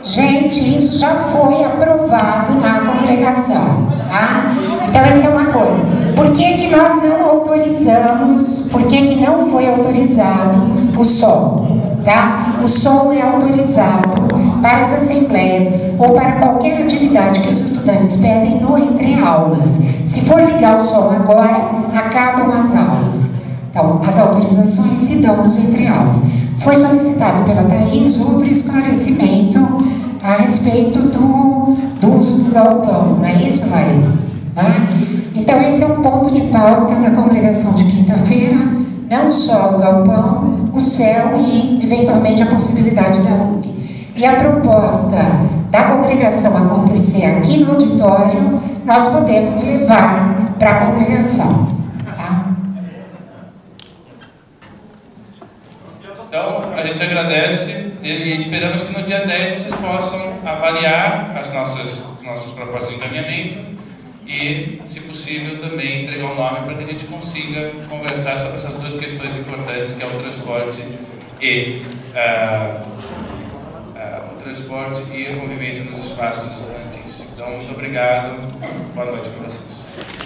Gente, isso já foi aprovado na congregação, tá? Então, essa é uma coisa. Por que nós não autorizamos, por que não foi autorizado o som, tá? O som é autorizado para as assembleias ou para qualquer atividade que os estudantes pedem no entre aulas. Se for ligar o som agora, acabam as aulas. Então, as autorizações se dão nos entre aulas. Foi solicitado pela Thaís outro esclarecimento a respeito do uso do galpão, não é isso, Laís? Então, esse é um ponto de pauta da congregação de quinta-feira, não só o galpão, o céu e, eventualmente, a possibilidade da UNG. E a proposta da congregação acontecer aqui no auditório, nós podemos levar para a congregação. Tá? Então, a gente agradece e esperamos que no dia 10 vocês possam avaliar as nossas propostas de encaminhamento e, se possível, também entregar o nome para que a gente consiga conversar sobre essas duas questões importantes, que é o transporte e a convivência nos espaços estudantis. Então, muito obrigado. Boa noite para vocês.